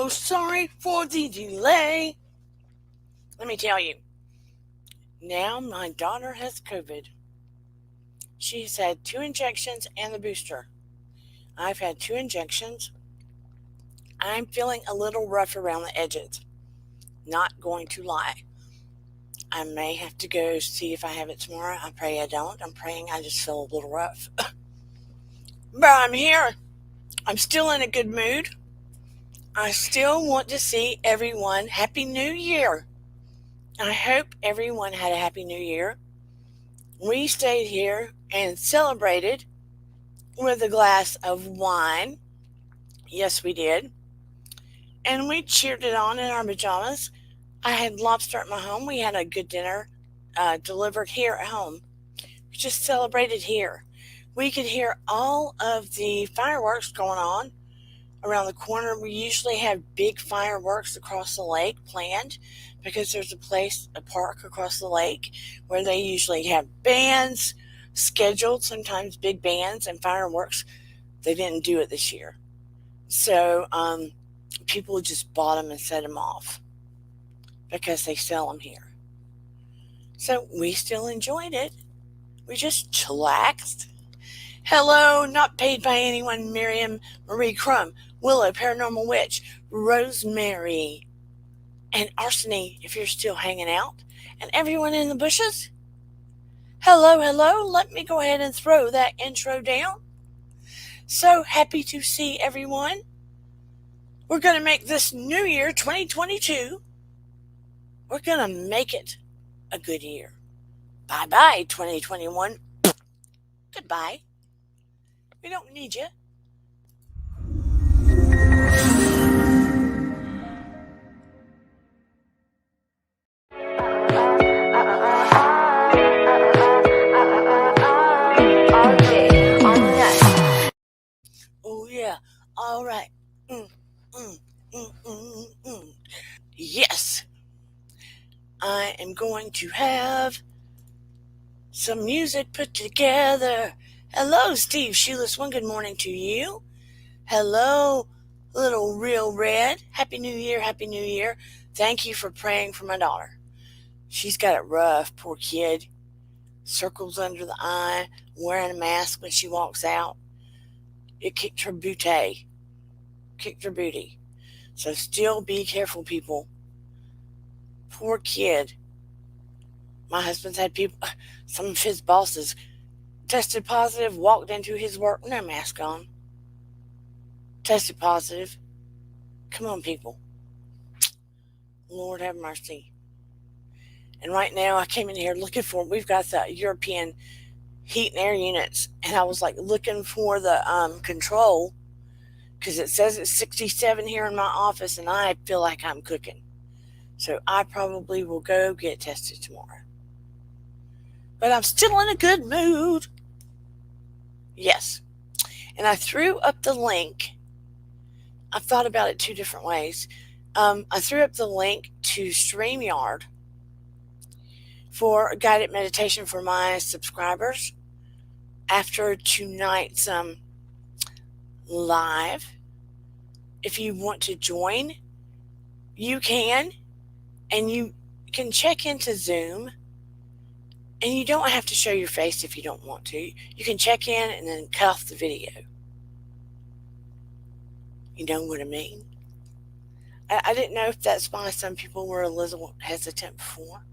So sorry for the delay. Let me tell you, now my daughter has COVID. She's had 2 injections and the booster. I've had 2 injections. I'm feeling a little rough around the edges. Not going to lie. I may have to go see if I have it tomorrow. I pray I don't. I'm praying I just feel a little rough. But I'm here. I'm still in a good mood. I still want to see everyone Happy New Year. I hope everyone had a Happy New Year. We stayed here and celebrated with a glass of wine. Yes, we did. And we cheered it on in our pajamas. I had lobster at my home. We had a good dinner delivered here at home. We just celebrated here. We could hear all of the fireworks going on around the corner. We usually have big fireworks across the lake planned because there's a park across the lake where they usually have bands scheduled, sometimes big bands and fireworks. They didn't do it this year. So people just bought them and set them off because they sell them here. So we still enjoyed it. We just chillaxed. Hello, not paid by anyone, Miriam, Marie Crum, Willow, Paranormal Witch, Rosemary, and Arseny, if you're still hanging out, and everyone in the bushes. Hello, hello. Let me go ahead and throw that intro down. So happy to see everyone. We're going to make this new year, 2022, we're going to make it a good year. Bye-bye, 2021. Goodbye. We don't need you. Oh, yeah. All right. Yes. I am going to have some music put together. Hello, Steve Shoeless One. Good morning to you. Hello, little Real Red. Happy New Year. Happy New Year. Thank you for praying for my daughter. She's got it rough, poor kid. Circles under the eye, wearing a mask when she walks out. It kicked her booty. Kicked her booty. So still be careful, people. Poor kid. My husband's had people, some of his bosses tested positive, walked into his work, no mask on. Tested positive. Come on, people. Lord have mercy. And right now I came in here looking for, we've got the European heat and air units, and I was like looking for the control because it says it's 67 here in my office and I feel like I'm cooking. So I probably will go get tested tomorrow. But I'm still in a good mood. Yes. And I threw up the link. I've thought about it 2 different ways. I threw up the link to StreamYard for a guided meditation for my subscribers after tonight's live. If you want to join, you can, and you can check into Zoom, and you don't have to show your face if you don't want to. You can check in and then cut off the video. You know what I mean? I didn't know if that's why some people were a little hesitant before,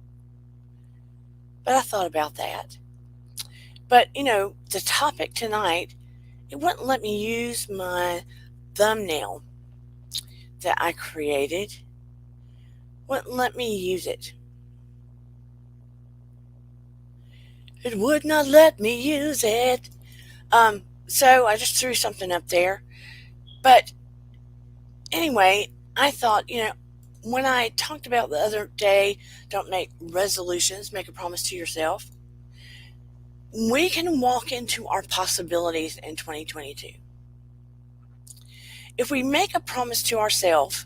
but I thought about that. But, the topic tonight, it wouldn't let me use my thumbnail that I created. Wouldn't let me use it. It would not let me use it. So I just threw something up there. But anyway, I thought, when I talked about the other day, don't make resolutions, make a promise to yourself. We can walk into our possibilities in 2022. If we make a promise to ourselves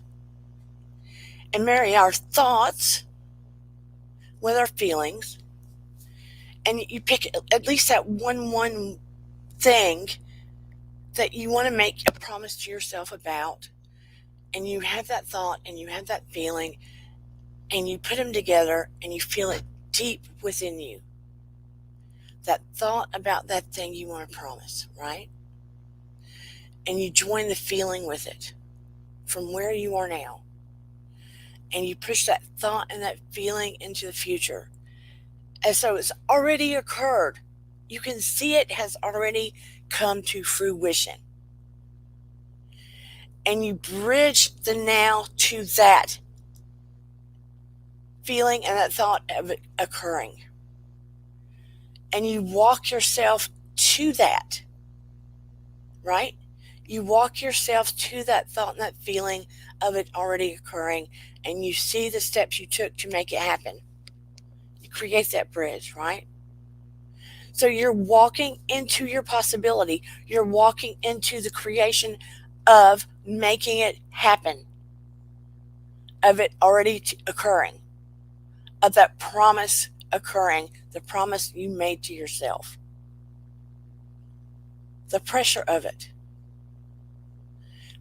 and marry our thoughts with our feelings, and you pick at least that one thing that you want to make a promise to yourself about, and you have that thought and you have that feeling and you put them together and you feel it deep within you. That thought about that thing you want to promise, right? And you join the feeling with it from where you are now. And you push that thought and that feeling into the future. As though it's already occurred. You can see it has already come to fruition. And you bridge the now to that feeling and that thought of it occurring. And you walk yourself to that, right? You walk yourself to that thought and that feeling of it already occurring, and you see the steps you took to make it happen. You create that bridge, right? So you're walking into your possibility. You're walking into the creation of making it happen, of it already occurring, of that promise occurring, the promise you made to yourself. The pressure of it.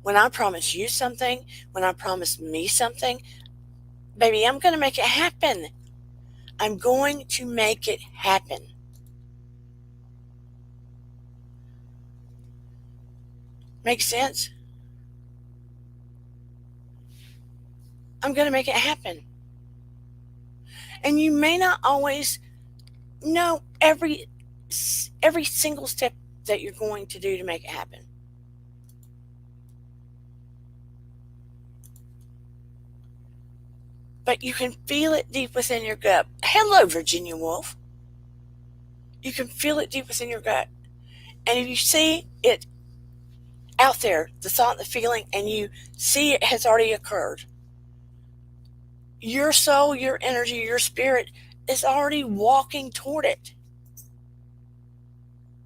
When I promise you something, when I promise me something, baby, I'm going to make it happen. I'm going to make it happen. Make sense? I'm going to make it happen. And you may not always know every single step that you're going to do to make it happen. But you can feel it deep within your gut. Hello, Virginia Woolf. You can feel it deep within your gut. And if you see it out there, the thought, the feeling, and you see it has already occurred, your soul, your energy, your spirit is already walking toward it.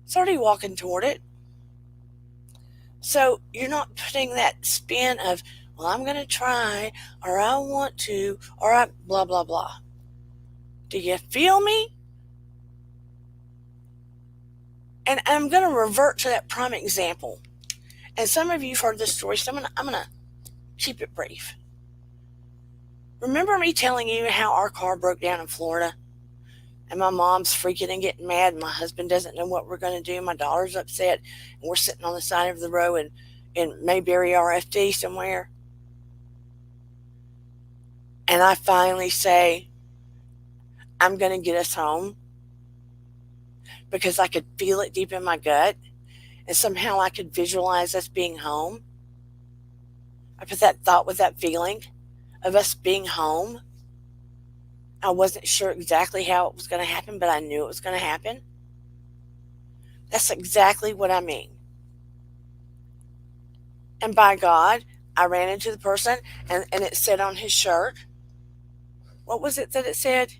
It's already walking toward it. So you're not putting that spin of, well, I'm going to try, or I want to, or I blah, blah, blah. Do you feel me? And I'm going to revert to that prime example. And some of you have heard this story, so I'm going to keep it brief. Remember me telling you how our car broke down in Florida? And my mom's freaking and getting mad. And my husband doesn't know what we're going to do. My daughter's upset. And we're sitting on the side of the road in Mayberry RFD somewhere. And I finally say, I'm going to get us home. Because I could feel it deep in my gut. And somehow I could visualize us being home. I put that thought with that feeling of us being home. I wasn't sure exactly how it was going to happen, but I knew it was going to happen. That's exactly what I mean. And by God, I ran into the person, and it said on his shirt, what was it that it said?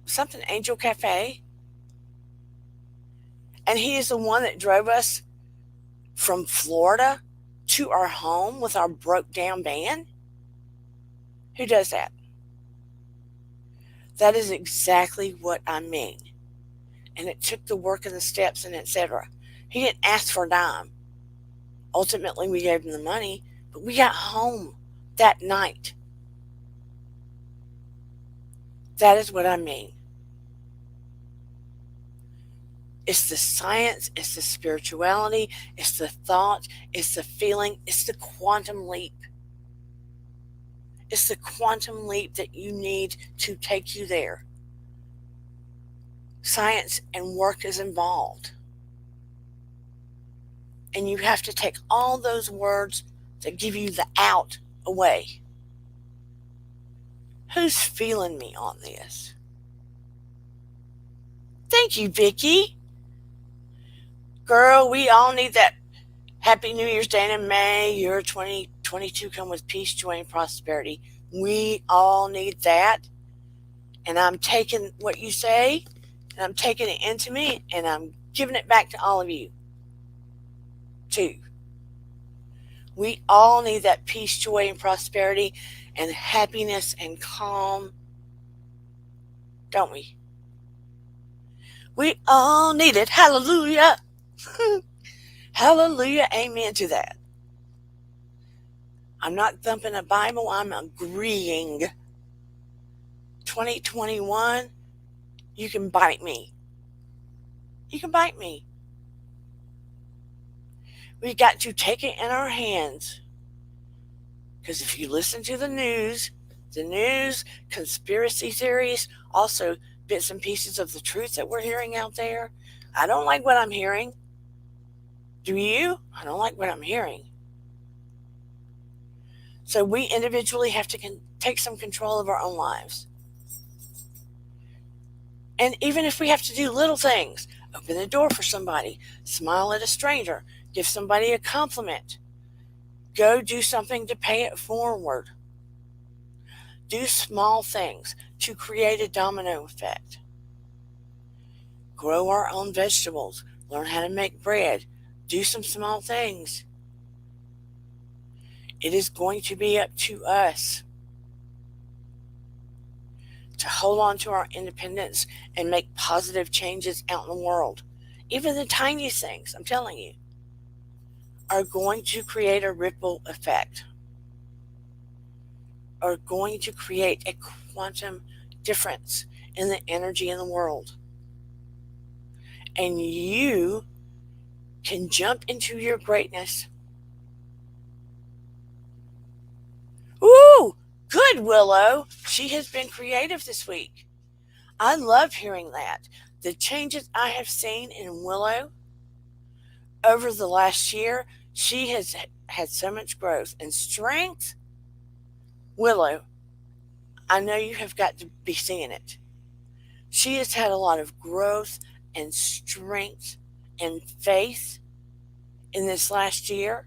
Something Angel Cafe. And he is the one that drove us from Florida to our home with our broke down van. Who does that? That is exactly what I mean. And it took the work and the steps and etc. He didn't ask for a dime. Ultimately, we gave him the money, but we got home that night. That is what I mean. It's the science, it's the spirituality, it's the thought, it's the feeling, it's the quantum leap. It's the quantum leap that you need to take you there. Science and work is involved. And you have to take all those words that give you the out away. Who's feeling me on this? Thank you, Vicki. Girl, we all need that. Happy New Year's Day in May. Year 2022 come with peace, joy, and prosperity. We all need that. And I'm taking what you say, and I'm taking it into me, and I'm giving it back to all of you, too. We all need that peace, joy, and prosperity, and happiness and calm, don't we? We all need it. Hallelujah. Hallelujah. Amen to that. I'm not thumping a Bible, I'm agreeing. 2021, you can bite me. You can bite me. We got to take it in our hands. Because if you listen to the news, conspiracy theories, also bits and pieces of the truth that we're hearing out there, I don't like what I'm hearing. Do you? I don't like what I'm hearing. So we individually have to take some control of our own lives. And even if we have to do little things, open the door for somebody, smile at a stranger, give somebody a compliment, go do something to pay it forward. Do small things to create a domino effect. Grow our own vegetables, learn how to make bread, do some small things. It is going to be up to us to hold on to our independence and make positive changes out in the world. Even the tiniest things, I'm telling you, are going to create a ripple effect, are going to create a quantum difference in the energy in the world. And you can jump into your greatness. Ooh, good, Willow. She has been creative this week. I love hearing that. The changes I have seen in Willow over the last year, she has had so much growth and strength. Willow, I know you have got to be seeing it. She has had a lot of growth and strength and faith in this last year.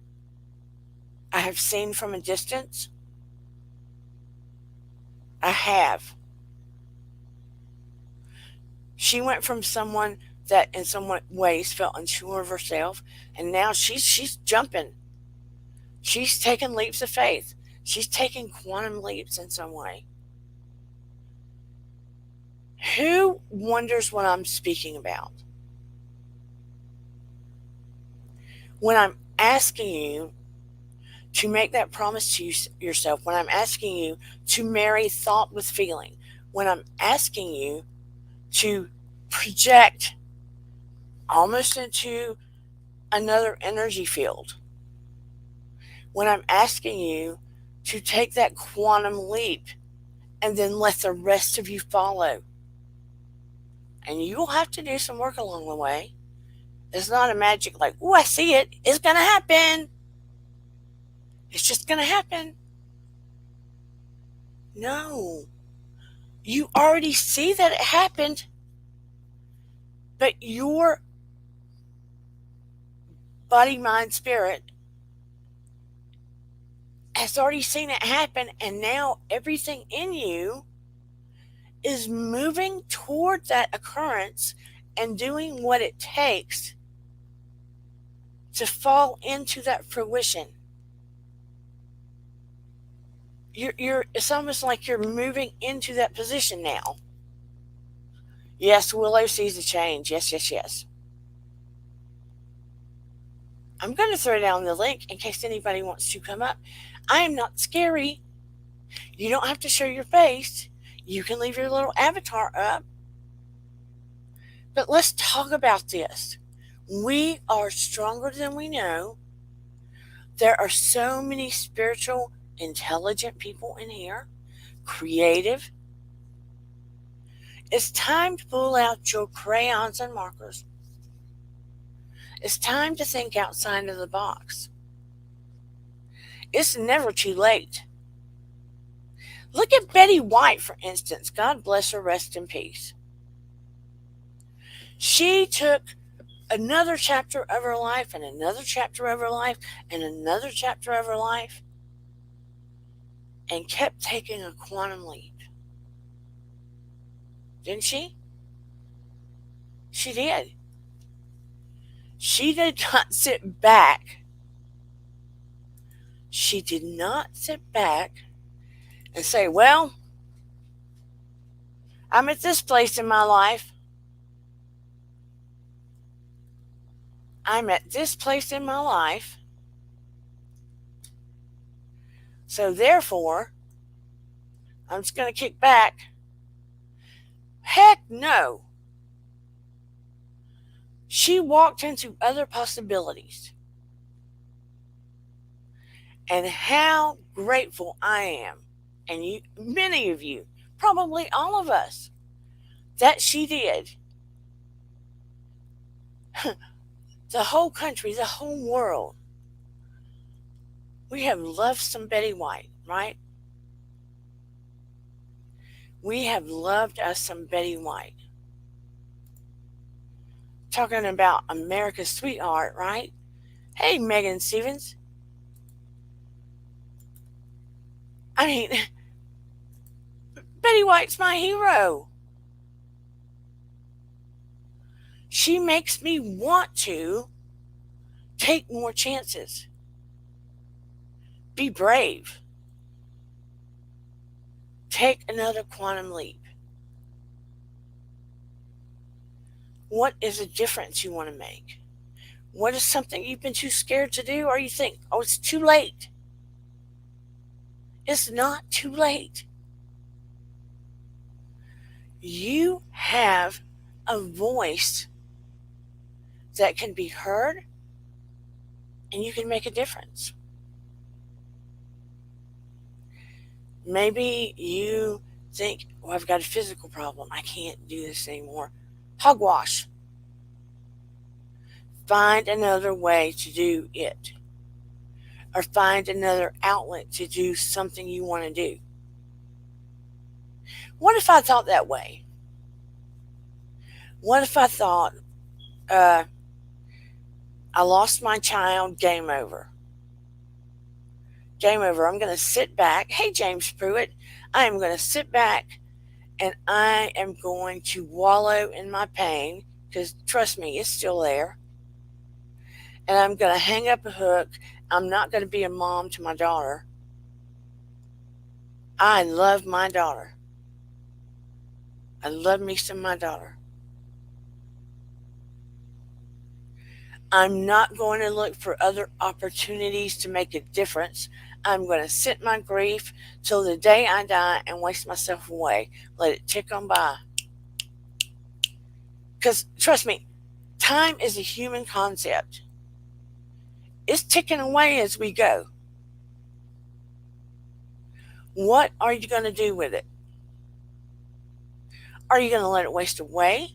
I have seen from a distance. I have. She went from someone that in some ways felt unsure of herself, and now she's jumping. She's taking leaps of faith. She's taking quantum leaps in some way. Who wonders what I'm speaking about? When I'm asking you to make that promise to yourself, when I'm asking you to marry thought with feeling, when I'm asking you to project almost into another energy field, when I'm asking you to take that quantum leap and then let the rest of you follow. And you will have to do some work along the way. It's not a magic like, oh, I see it. It's going to happen. It's just going to happen. No. You already see that it happened. But your body, mind, spirit has already seen it happen. And now everything in you is moving toward that occurrence and doing what it takes to fall into that fruition. It's almost like you're moving into that position now. Yes, Willow sees the change. Yes. I'm going to throw down the link in case anybody wants to come up. I am not scary. You don't have to show your face. You can leave your little avatar up. But let's talk about this. We are stronger than we know. There are so many spiritual, intelligent people in here, creative. It's time to pull out your crayons and markers. It's time to think outside of the box. It's never too late. Look at Betty White, for instance. God bless her, rest in peace. She took another chapter of her life and another chapter of her life and another chapter of her life and kept taking a quantum leap. Didn't she? She did. She did not sit back. She did not sit back and say, well, I'm at this place in my life. I'm at this place in my life. So therefore, I'm just going to kick back. Heck no. She walked into other possibilities. And how grateful I am, and you, many of you, probably all of us, that she did. The whole country, the whole world, we have loved some Betty White, right? We have loved us some Betty White. Talking about America's sweetheart, right? Hey, Megan Stevens. I mean, Betty White's my hero. She makes me want to take more chances. Be brave. Take another quantum leap. What is a difference you want to make? What is something you've been too scared to do, or you think, oh, it's too late? It's not too late. You have a voice that can be heard, and you can make a difference. Maybe you think, oh, I've got a physical problem. I can't do this anymore. Hogwash. Find another way to do it. Or find another outlet to do something you want to do. What if I thought that way? What if I thought, I lost my child, game over? Game over. I'm going to sit back. Hey, James Pruitt. I am going to sit back and I am going to wallow in my pain, because trust me, it's still there. And I'm going to hang up a hook. I'm not going to be a mom to my daughter. I love my daughter. I love me some my daughter. I'm not going to look for other opportunities to make a difference. I'm going to sit my grief till the day I die and waste myself away. Let it tick on by. Because trust me, time is a human concept. It's ticking away as we go. What are you going to do with it? Are you going to let it waste away?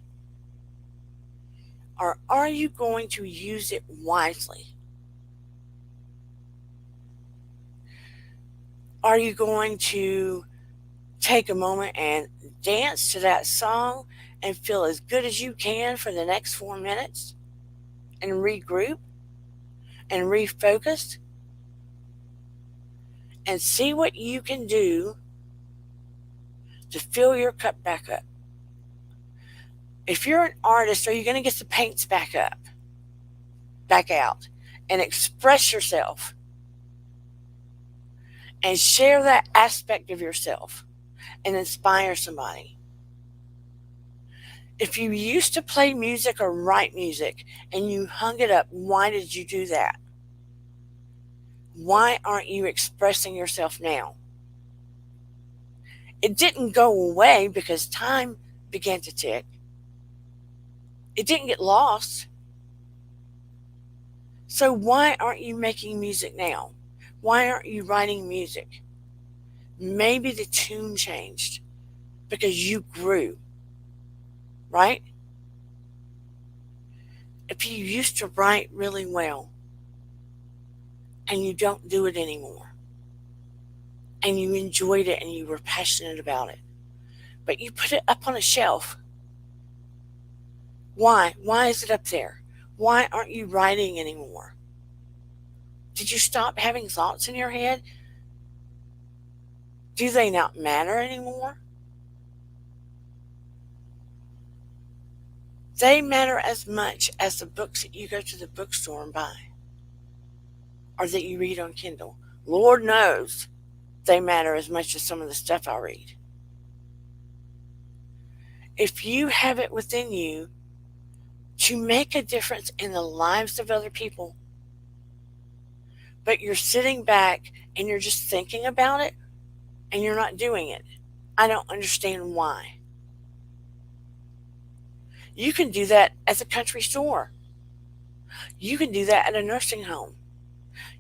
Or are you going to use it wisely? Are you going to take a moment and dance to that song and feel as good as you can for the next 4 minutes and regroup and refocus and see what you can do to fill your cup back up? If you're an artist, are you going to get the paints back out, and express yourself and share that aspect of yourself and inspire somebody? If you used to play music or write music and you hung it up, why did you do that? Why aren't you expressing yourself now? It didn't go away because time began to tick. It didn't get lost. So why aren't you making music now? Why aren't you writing music? Maybe the tune changed because you grew, right? If you used to write really well and you don't do it anymore, and you enjoyed it and you were passionate about it, but you put it up on a shelf, why? Why is it up there? Why aren't you writing anymore? Did you stop having thoughts in your head? Do they not matter anymore? They matter as much as the books that you go to the bookstore and buy or that you read on Kindle. Lord knows they matter as much as some of the stuff I read. If you have it within you to make a difference in the lives of other people, but you're sitting back and you're just thinking about it and you're not doing it. I don't understand why. You can do that at the country store. You can do that at a nursing home.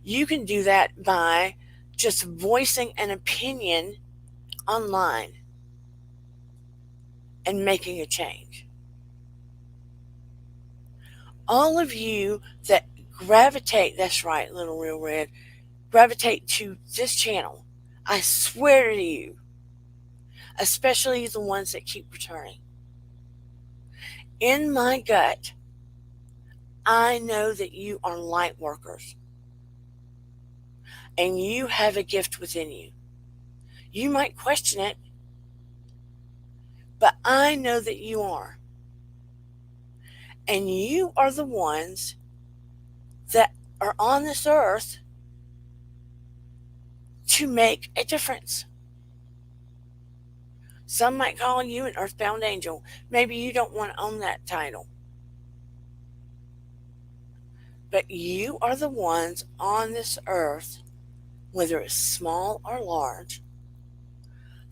You can do that by just voicing an opinion online and making a change. All of you that gravitate, that's right, Little Real Red, gravitate to this channel, I swear to you, especially the ones that keep returning. In my gut, I know that you are light workers and you have a gift within you. You might question it, but I know that you are. And you are the ones that are on this earth to make a difference. Some might call you an earthbound angel. Maybe you don't want to own that title. But you are the ones on this earth, whether it's small or large,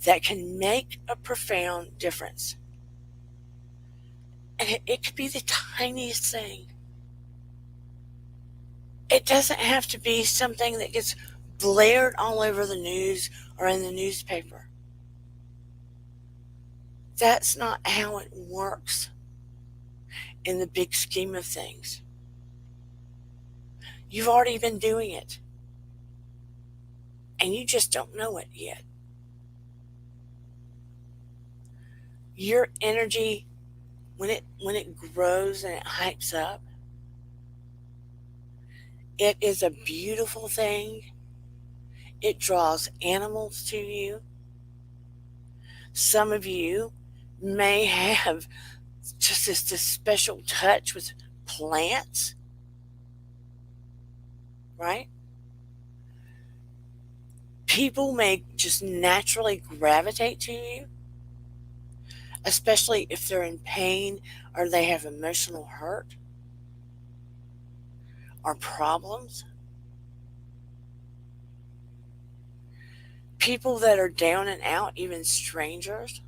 that can make a profound difference. And it could be the tiniest thing. It doesn't have to be something that gets blared all over the news or in the newspaper. That's not how it works in the big scheme of things. You've already been doing it, and you just don't know it yet. Your energy, when it grows and it hypes up, it is a beautiful thing. It draws animals to you. Some of you may have just this special touch with plants, right? People may just naturally gravitate to you, especially if they're in pain or they have emotional hurt or problems. People that are down and out, even strangers,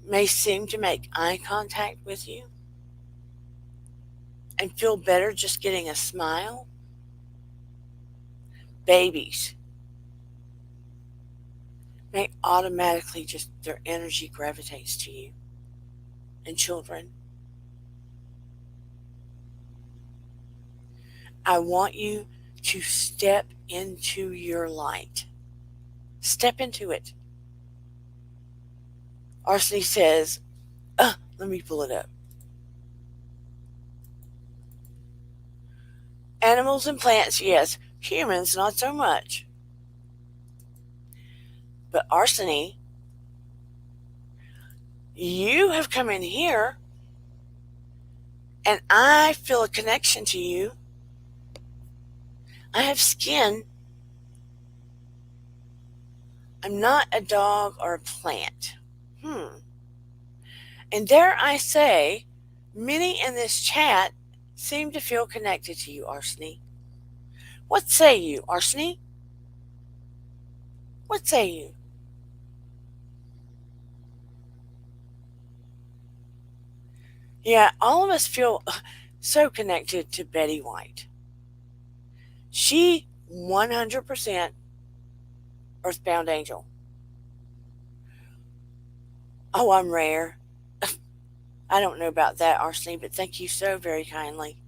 may seem to make eye contact with you and feel better just getting a smile. Babies may automatically just, their energy gravitates to you. And children. I want you to step into your light. Step into it. Arseny says, let me pull it up. Animals and plants, yes. Humans, not so much. But Arseny, you have come in here and I feel a connection to you. I have skin. I'm not a dog or a plant. And dare I say, many in this chat seem to feel connected to you, Arseny. What say you, Arseny? What say you? Yeah, all of us feel so connected to Betty White. She 100% earthbound angel. Oh, I'm rare. I don't know about that, Arseny, but thank you so very kindly.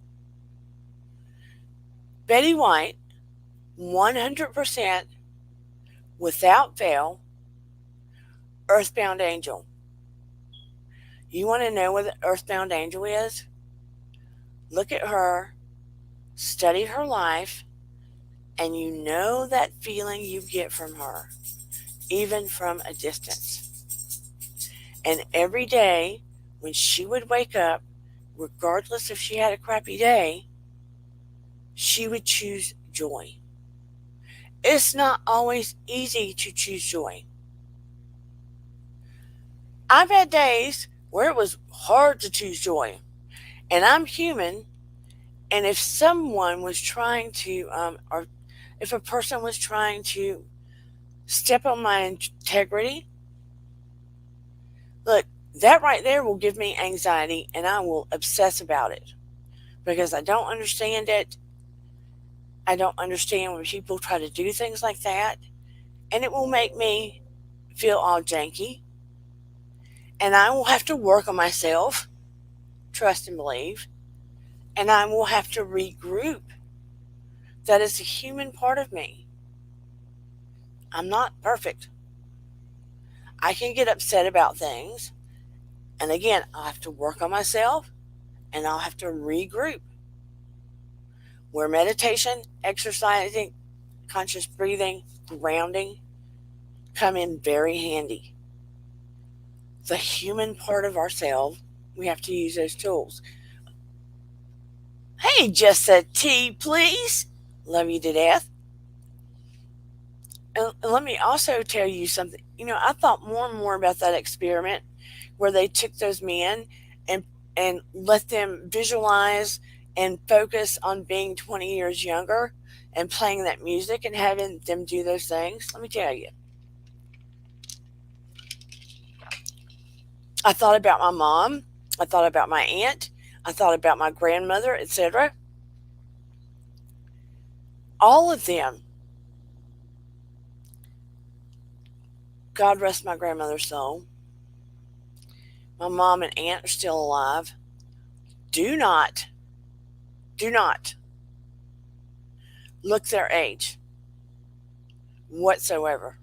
Betty White, 100%, without fail, earthbound angel. You want to know what an earthbound angel is? Look at her, study her life, and you know that feeling you get from her, even from a distance. And every day when she would wake up, regardless if she had a crappy day, she would choose joy. It's not always easy to choose joy. I've had days where it was hard to choose joy, and I'm human, And if someone was trying to, or if a person was trying to step on my integrity, look, that right there will give me anxiety and I will obsess about it because I don't understand it. I don't understand when people try to do things like that. And it will make me feel all janky. And I will have to work on myself, trust and believe. And I will have to regroup. That is a human part of me. I'm not perfect. I can get upset about things. And again, I'll have to work on myself and I'll have to regroup. Where meditation, exercising, conscious breathing, grounding come in very handy. The human part of ourselves, we have to use those tools. Hey, just a tea, please. Love you to death. And let me also tell you something. I thought more and more about that experiment where they took those men and and let them visualize and focus on being 20 years younger and playing that music and having them do those things. Let me tell you, I thought about my mom, I thought about my aunt, I thought about my grandmother, etc. All of them, God rest my grandmother's soul, my mom and aunt are still alive. Do not, do not look their age whatsoever.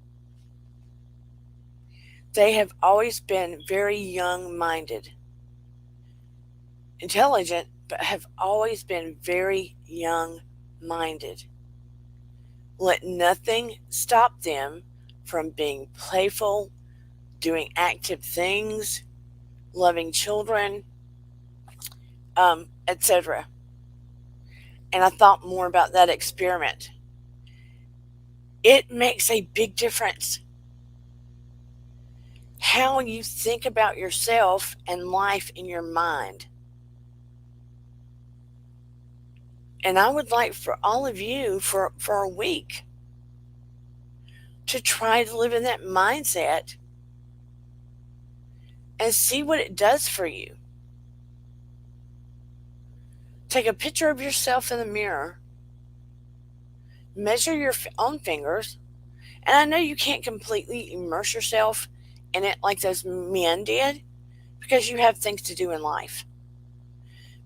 They have always been very young minded, intelligent, but have always been very young minded. Let nothing stop them from being playful, doing active things, loving children, etc. And I thought more about that experiment. It makes a big difference how you think about yourself and life in your mind. And I would like for all of you for a week to try to live in that mindset and see what it does for you. Take a picture of yourself in the mirror, measure your own fingers, and I know you can't completely immerse yourself in it like those men did because you have things to do in life.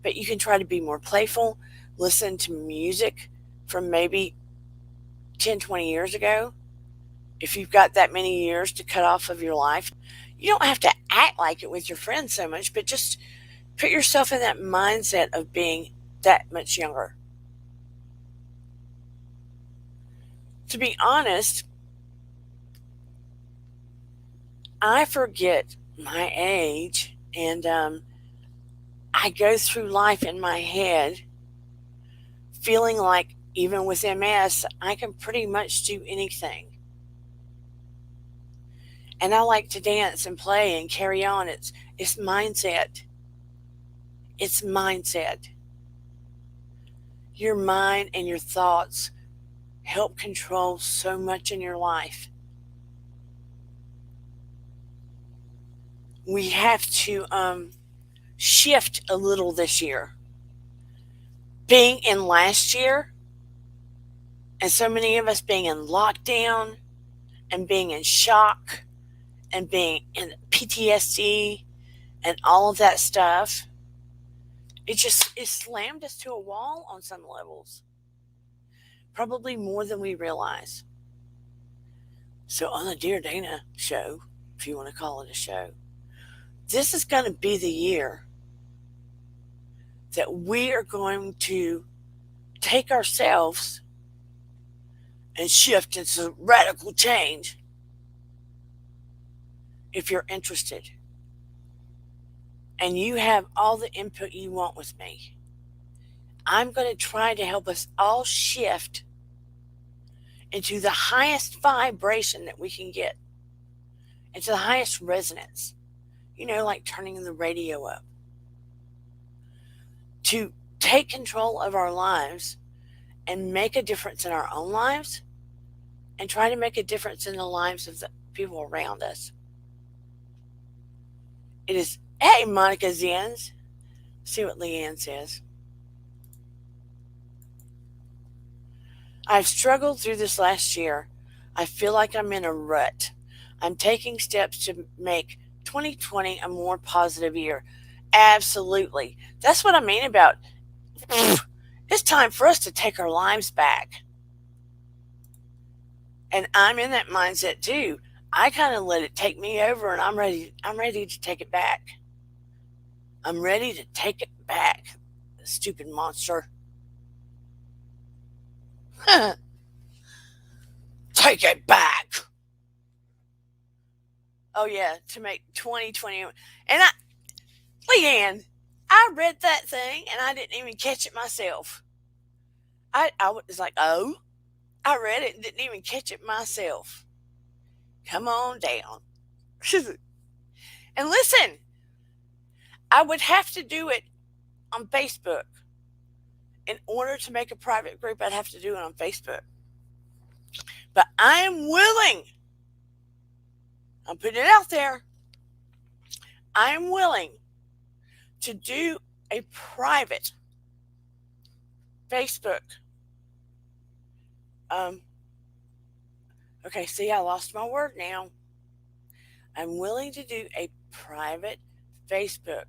But you can try to be more playful, listen to music from maybe 10, 20 years ago. If you've got that many years to cut off of your life, you don't have to act like it with your friends so much, but just put yourself in that mindset of being that much younger. To be honest, I forget my age and I go through life in my head feeling like even with MS, I can pretty much do anything. And I like to dance and play and carry on. It's mindset. It's mindset. Your mind and your thoughts help control so much in your life. We have to shift a little this year. Being in last year, and so many of us being in lockdown and being in shock and being in PTSD and all of that stuff, it slammed us to a wall on some levels, probably more than we realize. So on the Dear Dana show, if you want to call it a show, this is going to be the year that we are going to take ourselves and shift into radical change. If you're interested and you have all the input you want with me, I'm going to try to help us all shift into the highest vibration that we can get, into the highest resonance, like turning the radio up, to take control of our lives and make a difference in our own lives and try to make a difference in the lives of the people around us. It is, hey, Monica Zens. See what Leanne says. I've struggled through this last year. I feel like I'm in a rut. I'm taking steps to make 2020 a more positive year. Absolutely. That's what I mean about it's time for us to take our lives back. And I'm in that mindset too. I kind of let it take me over and I'm ready to take it back. I'm ready to take it back. Stupid monster. Take it back. Oh yeah, to make 2020. And Leanne, I read that thing and I didn't even catch it myself. I was like, oh, I read it and didn't even catch it myself. Come on down. And listen, I would have to do it on Facebook. In order to make a private group, I'd have to do it on Facebook. But I am willing. I'm putting it out there. I am willing to do a private Facebook. Okay, see, I lost my word now. I'm willing to do a private Facebook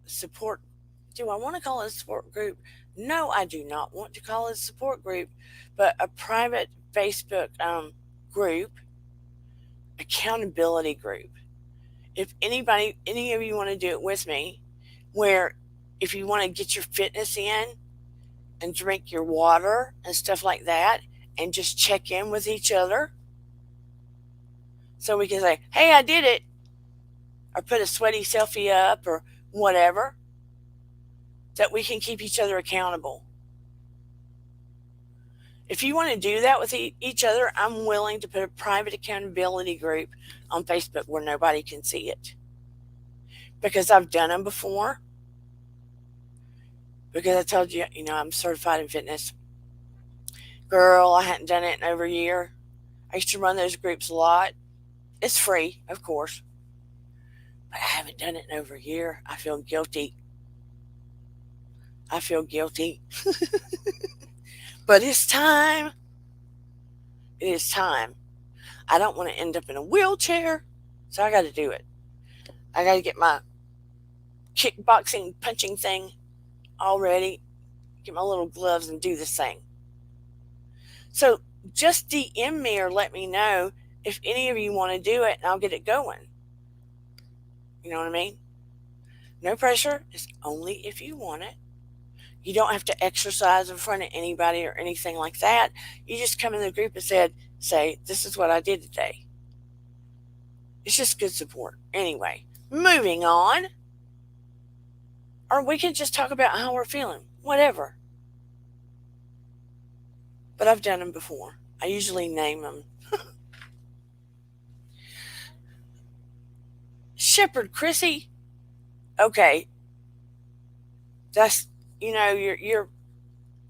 support. Do I want to call it a support group? No, I do not want to call it a support group, but a private Facebook group, accountability group. If any of you want to do it with me, where if you want to get your fitness in and drink your water and stuff like that, and just check in with each other, so we can say, hey, I did it, or put a sweaty selfie up or whatever, that we can keep each other accountable. If you want to do that with each other, I'm willing to put a private accountability group on Facebook where nobody can see it. Because I've done them before. Because I told you, I'm certified in fitness. Girl, I hadn't done it in over a year. I used to run those groups a lot. It's free, of course. But I haven't done it in over a year. I feel guilty. But it's time. It is time. I don't want to end up in a wheelchair, so I got to do it. I got to get my kickboxing punching thing all ready, get my little gloves and do this thing. So just DM me or let me know if any of you want to do it and I'll get it going. You know what I mean? No pressure. It's only if you want it. You don't have to exercise in front of anybody or anything like that. You just come in the group and say, this is what I did today. It's just good support. Anyway, moving on. Or we can just talk about how we're feeling. Whatever. But I've done them before. I usually name them. Shepherd Chrissy. Okay. That's, you're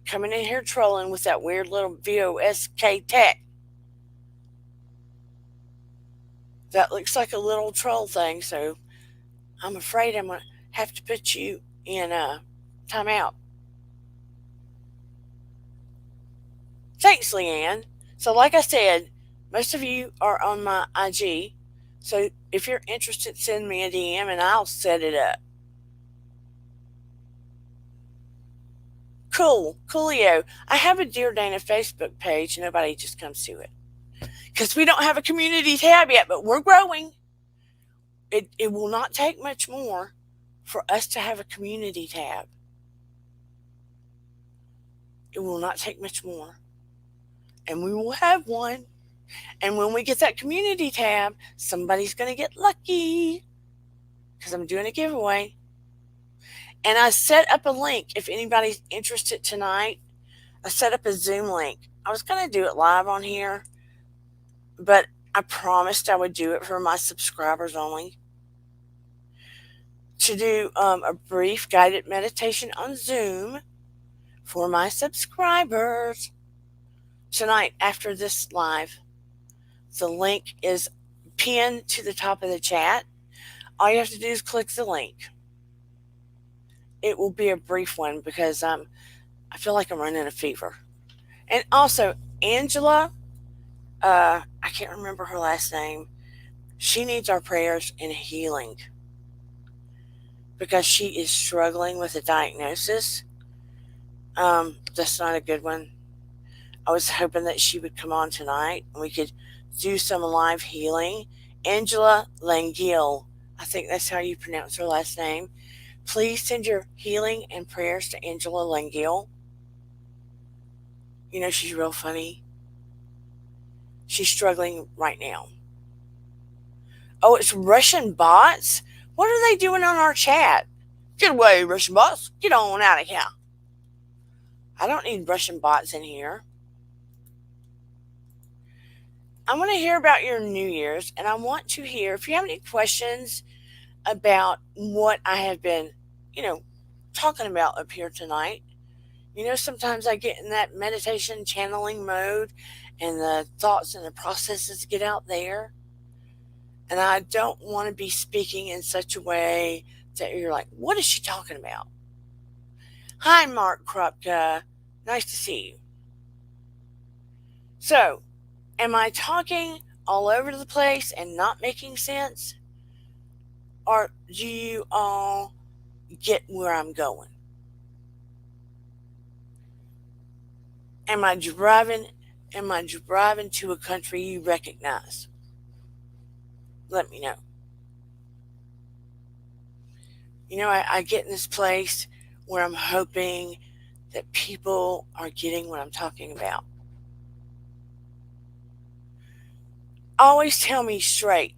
coming in here trolling with that weird little VOSK tech. That looks like a little troll thing, so I'm afraid I'm going to have to put you in timeout. Thanks, Leanne. So like I said, most of you are on my IG, so if you're interested, send me a DM and I'll set it up. Coolio. I have a Dear Dana Facebook page. Nobody just comes to it. Because we don't have a community tab yet, but we're growing. It will not take much more for us to have a community tab. It will not take much more. And we will have one. And when we get that community tab, somebody's going to get lucky. Because I'm doing a giveaway. And I set up a link if anybody's interested tonight. I set up a Zoom link. I was going to do it live on here, but I promised I would do it for my subscribers only. to do a brief guided meditation on Zoom for my subscribers tonight after this live. The link is pinned to the top of the chat. All you have to do is click the link. It will be a brief one because I feel like I'm running a fever. And also, Angela, I can't remember her last name. She needs our prayers and healing because she is struggling with a diagnosis. That's not a good one. I was hoping that she would come on tonight and we could do some live healing. Angela Langille, I think that's how you pronounce her last name. Please send your healing and prayers to Angela Langille. You know, she's real funny. She's struggling right now. Oh, it's Russian bots? What are they doing on our chat? Get away, Russian bots. Get on out of here. I don't need Russian bots in here. I want to hear about your New Year's, and I want to hear if you have any questions about what I have been, talking about up here tonight. Sometimes I get in that meditation channeling mode and the thoughts and the processes get out there. And I don't want to be speaking in such a way that you're like, what is she talking about? Hi, Mark Krupka. Nice to see you. So, am I talking all over the place and not making sense? Or do you all get where I'm going? Am I driving to a country you recognize? Let me know. I get in this place where I'm hoping that people are getting what I'm talking about. Always tell me straight.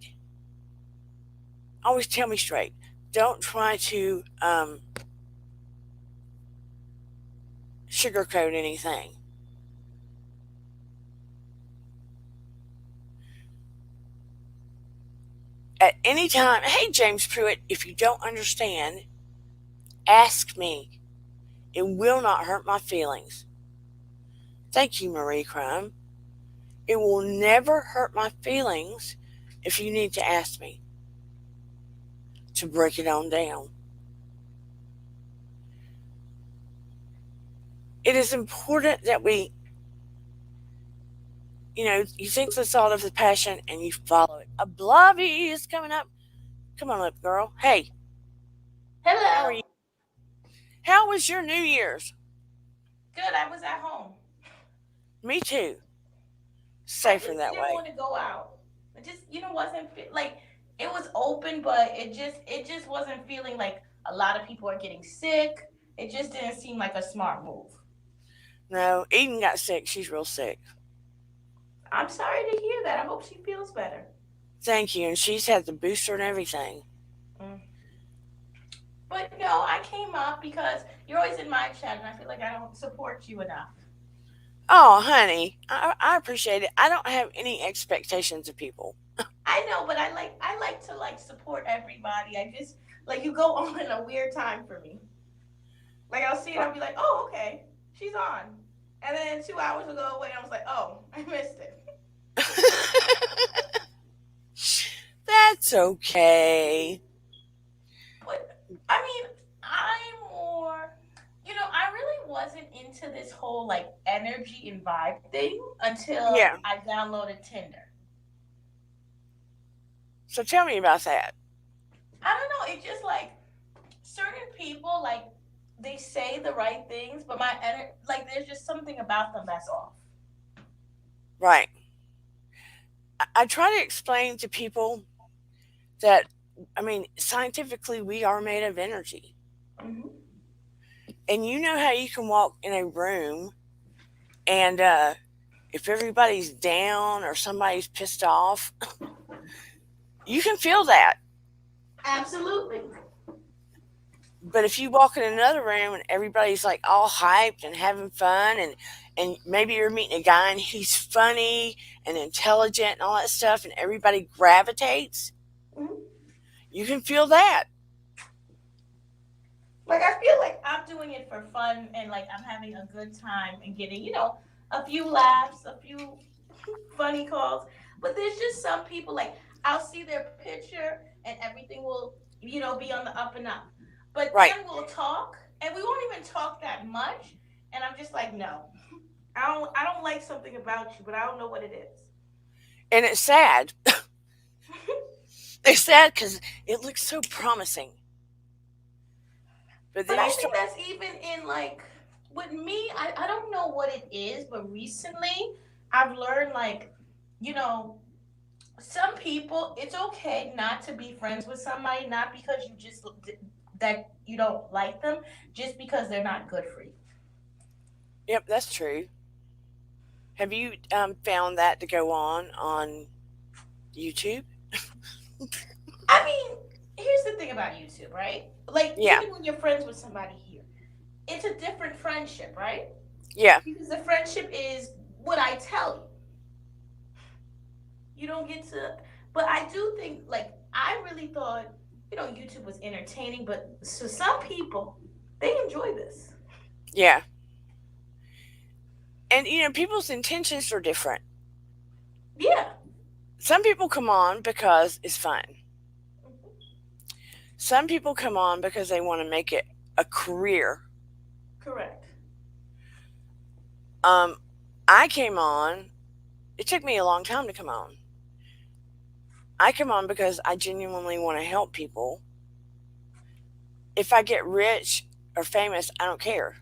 Don't try to sugarcoat anything. At any time, hey, James Pruitt, if you don't understand, ask me. It will not hurt my feelings. Thank you, Marie Crumb. It will never hurt my feelings if you need to ask me to break it on down. It is important that we, you think the thought of the passion and you follow it. A Blovy is coming up. Come on up, girl. Hey. Hello. How are you? How was your New Year's? Good. I was at home. Me too. Safer that way. I didn't want to go out. It just, wasn't like it was open, but it just wasn't feeling like a lot of people are getting sick. It just didn't seem like a smart move. No, Eden got sick. She's real sick. I'm sorry to hear that. I hope she feels better. Thank you. And she's had the booster and everything. Mm. But no, I came up because you're always in my chat, and I feel like I don't support you enough. Oh, honey, I appreciate it. I don't have any expectations of people. I know, but I like to support everybody. I just you go on in a weird time for me. Like I'll see it, I'll be like, oh, okay, she's on, and then 2 hours will go away, and I was like, oh, I missed it. That's okay. But I mean, I'm more. I really wasn't into this whole energy and vibe thing until I downloaded Tinder. So tell me about that. I don't know. It just certain people they say the right things, but there's just something about them that's off. Right. I try to explain to people that, scientifically, we are made of energy. Mm-hmm. And you know how you can walk in a room and if everybody's down or somebody's pissed off, you can feel that. Absolutely. But if you walk in another room and everybody's all hyped and having fun and maybe you're meeting a guy and he's funny and intelligent and all that stuff and everybody gravitates, mm-hmm. you can feel that. Like I feel like I'm doing it for fun and like I'm having a good time and getting, a few laughs, a few funny calls. But there's just some people like I'll see their picture and everything will, be on the up and up. But Right. then we'll talk and we won't even talk that much. And I'm just like, no. I don't like something about you, but I don't know what it is. And it's sad. It's sad because it looks so promising. But But then you I think start, that's even in like with me, I don't know what it is, but recently I've learned like, you know, some people it's okay not to be friends with somebody, not because you just that you don't like them, just because they're not good for you. yep, that's true. Have you found that to go on YouTube? I mean, here's the thing about YouTube, right? Like Yeah, even when you're friends with somebody here, it's a different friendship, right? yeah, Because the friendship is what I tell you. You don't get to, but I do think like I really thought YouTube was entertaining, but so some people they enjoy this. yeah. And people's intentions are different. Yeah. Some people come on because it's fun. Some people come on because they want to make it a career. Correct. Um, I came on. It took me a long time to come on. I come on because I genuinely want to help people. If I get rich or famous, I don't care.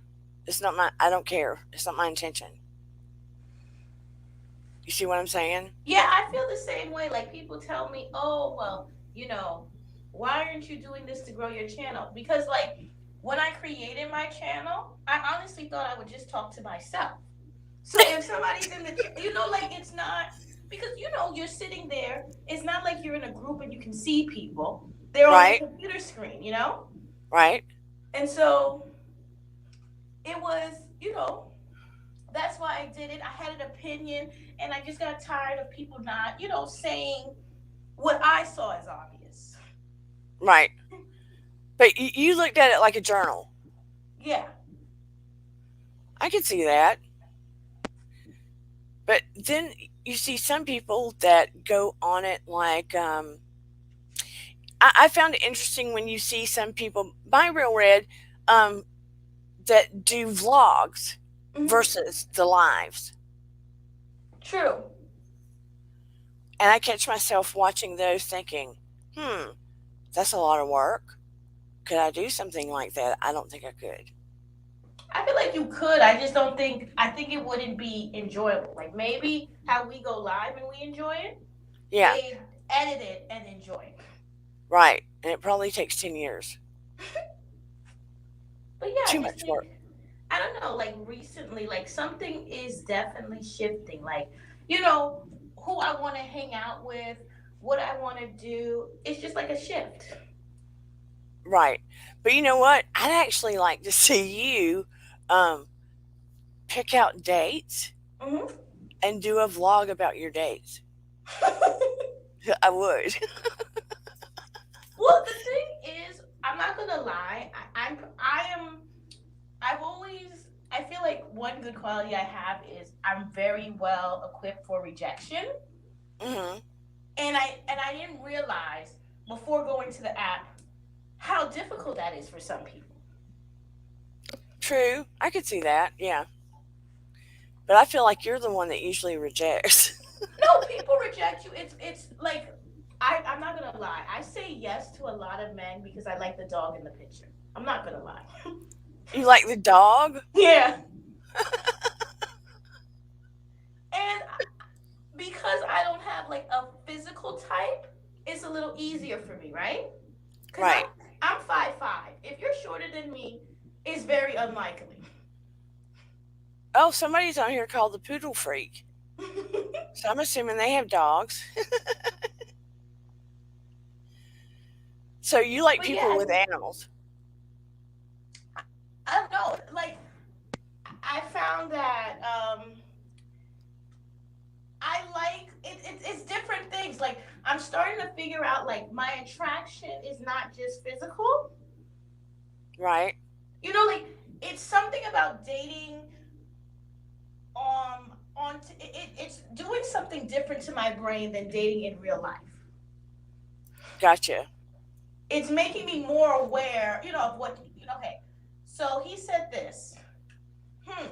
It's not my. I don't care. It's not my intention. You see what I'm saying? Yeah, I feel the same way. Like people tell me, "Oh, well, why aren't you doing this to grow your channel?" Because like when I created my channel, I honestly thought I would just talk to myself. So if somebody's in the, like it's not because you're sitting there. It's not like you're in a group and you can see people. They're on the Right, computer screen. right. And so it was, that's why I did it. I had an opinion, and I just got tired of people not, saying what I saw as obvious. Right. But you looked at it like a journal. Yeah. I could see that. But then you see some people that go on it like, I found it interesting when you see some people, by Real Red, um, that do vlogs Hmm. versus the lives. True. And I catch myself watching those thinking, that's a lot of work. Could I do something like that? I don't think I could. I feel like you could. I just don't think. I think it wouldn't be enjoyable. Like maybe how we go live and we enjoy it. Yeah, They edit it and enjoy it. right. And it probably takes 10 years. But yeah, I Too just much work. think I don't know. Like recently, like something is definitely shifting. Like who I want to hang out with, what I want to do. It's just like a shift. Right. But you know what? I'd actually like to see you um, pick out dates Hmm. and do a vlog about your dates. I would. Well, the thing is, I'm not gonna lie. I've always. I feel like one good quality I have is I'm very well equipped for rejection, Hmm. and I didn't realize before going to the app how difficult that is for some people. True. I could see that. Yeah. But I feel like you're the one that usually rejects. No, people reject you. It's like I'm not gonna lie. I say yes to a lot of men because I like the dog in the picture. I'm not gonna lie. You like the dog? Yeah, and because I don't have like a physical type, it's a little easier for me, right? Because I'm Right. I'm 5'5". If you're shorter than me, it's very unlikely. Oh, somebody's on here called the Poodle Freak. So I'm assuming they have dogs. So you like But people yeah, with animals. I don't know. Like I found that I like it's different things. Like I'm starting to figure out like my attraction is not just physical. Right. You know, like it's something about dating it's doing something different to my brain than dating in real life. Gotcha. It's making me more aware, of what, okay. So he said this. Hmm.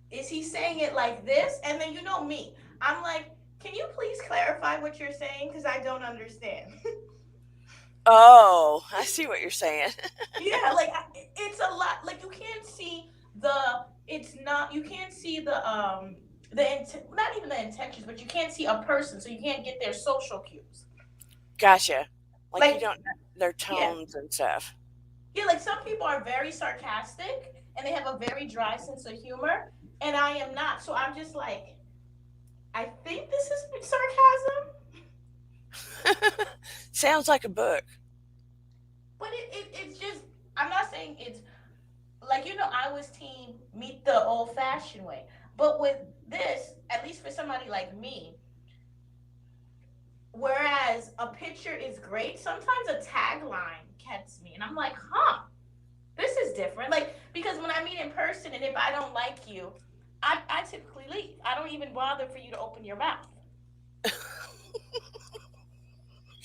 Is he saying it like this? And then me. I'm like, can you please clarify what you're saying? Because I don't understand. Oh, I see what you're saying. Yeah, like it's a lot. Like you can't see the. It's not. You can't see not even the intentions, but you can't see a person, so you can't get their social cues. Gotcha. Like you Like don't know their yeah, tones and stuff. yeah. Like some people are very sarcastic and they have a very dry sense of humor, and I am not. So I'm just like, I think this is sarcasm, Sounds like a book. but it's just. I'm not saying it's like I was team meet the old fashioned way, but with this, at least for somebody like me, whereas a picture is great, sometimes a tagline gets me, and I'm like, huh, this is different. Like because when I meet in person, and if I don't like you, I typically leave. I don't even bother for you to open your mouth.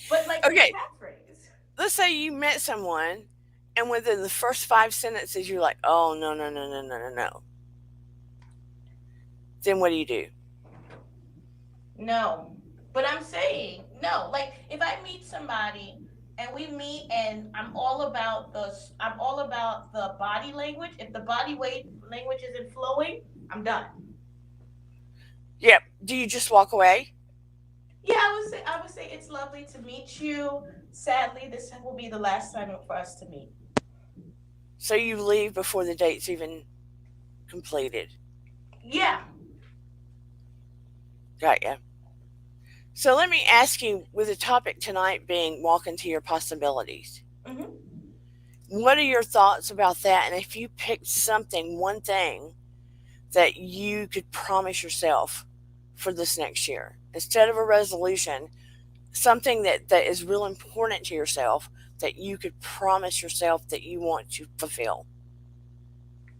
But like the Okay, catchphrase. let's say you met someone and within the first 5 sentences you're like, oh, no, no, no, no, no, no, no. Then what do you do? No. But I'm saying no. Like if I meet somebody and we meet and I'm all about the body language. If the body weight language isn't flowing, I'm done. Yep. Do you just walk away? Yeah, I would say it's lovely to meet you. Sadly, this will be the last time for us to meet. So you leave before the date's even completed. Yeah. Got ya. So let me ask you, with the topic tonight being walk into your possibilities, Hmm. what are your thoughts about that? And if you picked something, one thing that you could promise yourself for this next year, instead of a resolution, something that is real important to yourself that you could promise yourself that you want to fulfill.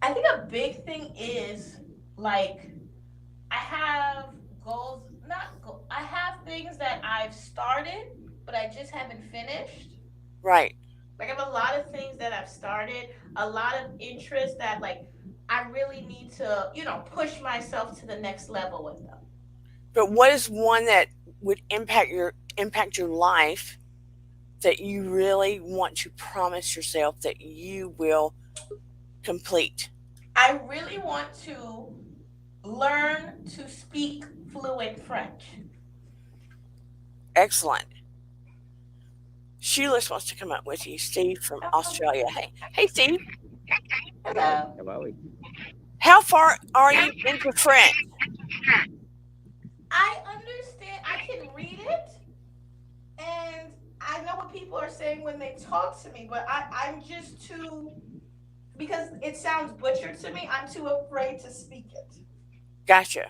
I think a big thing is like I have goals, not go. I have things that I've started, but I just haven't finished. Right. Like I have a lot of things that I've started, a lot of interests that like I really need to, push myself to the next level with them. But what is one that would impact your life that you really want to promise yourself that you will complete? I really want to learn to speak fluent French. Excellent. Sheila wants to come up with you, Steve from Australia. Hey, Steve. Hello. Hello. How far are you into French? I understand. I can read it, and I know what people are saying when they talk to me, but I'm just too because it sounds butchered to me. I'm too afraid to speak it. Gotcha.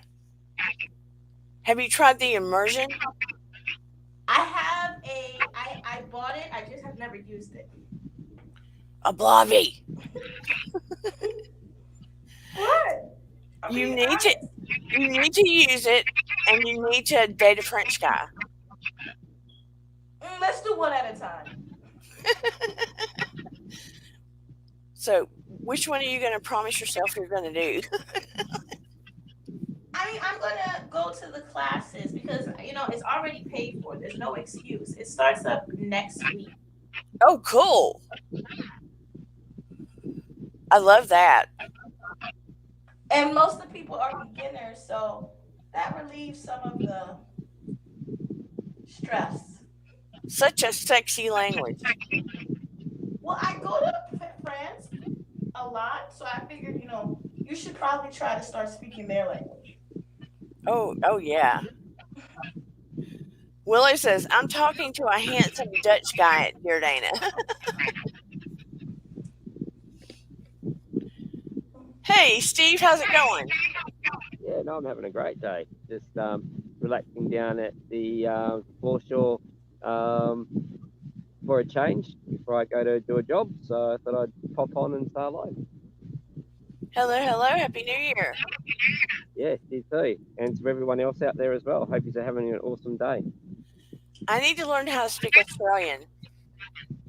Have you tried the immersion? I bought it. I just have never used it. A Blavi. What? I'm You being need to honest. you need to use it, and you need to date a French guy. Let's do one at a time. So, which one are you going to promise yourself you're going to do? I mean, I'm gonna go to the classes because it's already paid for. There's no excuse. It starts up next week, Oh, cool. I love that. and most of the people are beginners, so that relieves some of the stress. Such a sexy language. Well, I go to France a lot, so I figured you should probably try to start speaking their language. Oh yeah. Willie says, I'm talking to a handsome Dutch guy at Dear Dana. Hey, Steve, how's it going? Yeah, no, I'm having a great day. Just relaxing down at the foreshore. Um, for a change before I go to do a job. So I thought I'd pop on and say hello. Hello, hello. Happy New Year. Yeah, you too. And to everyone else out there as well. Hope you're having an awesome day. I need to learn how to speak Australian.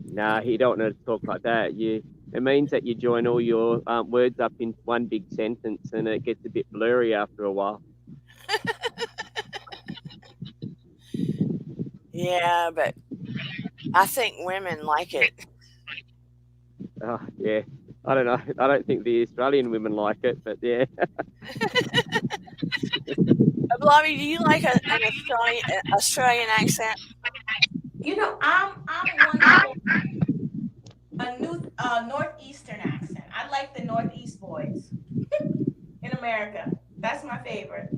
Nah, you don't want to talk like that. It means that you join all your words up in one big sentence, and it gets a bit blurry after a while. Yeah, but I think women like it. Oh, yeah. I don't know. I don't think the Australian women like it, but yeah. Blobby, do you like an Australian accent? You know, I'm one for a new northeastern accent. I like the Northeast boys in America. That's my favorite.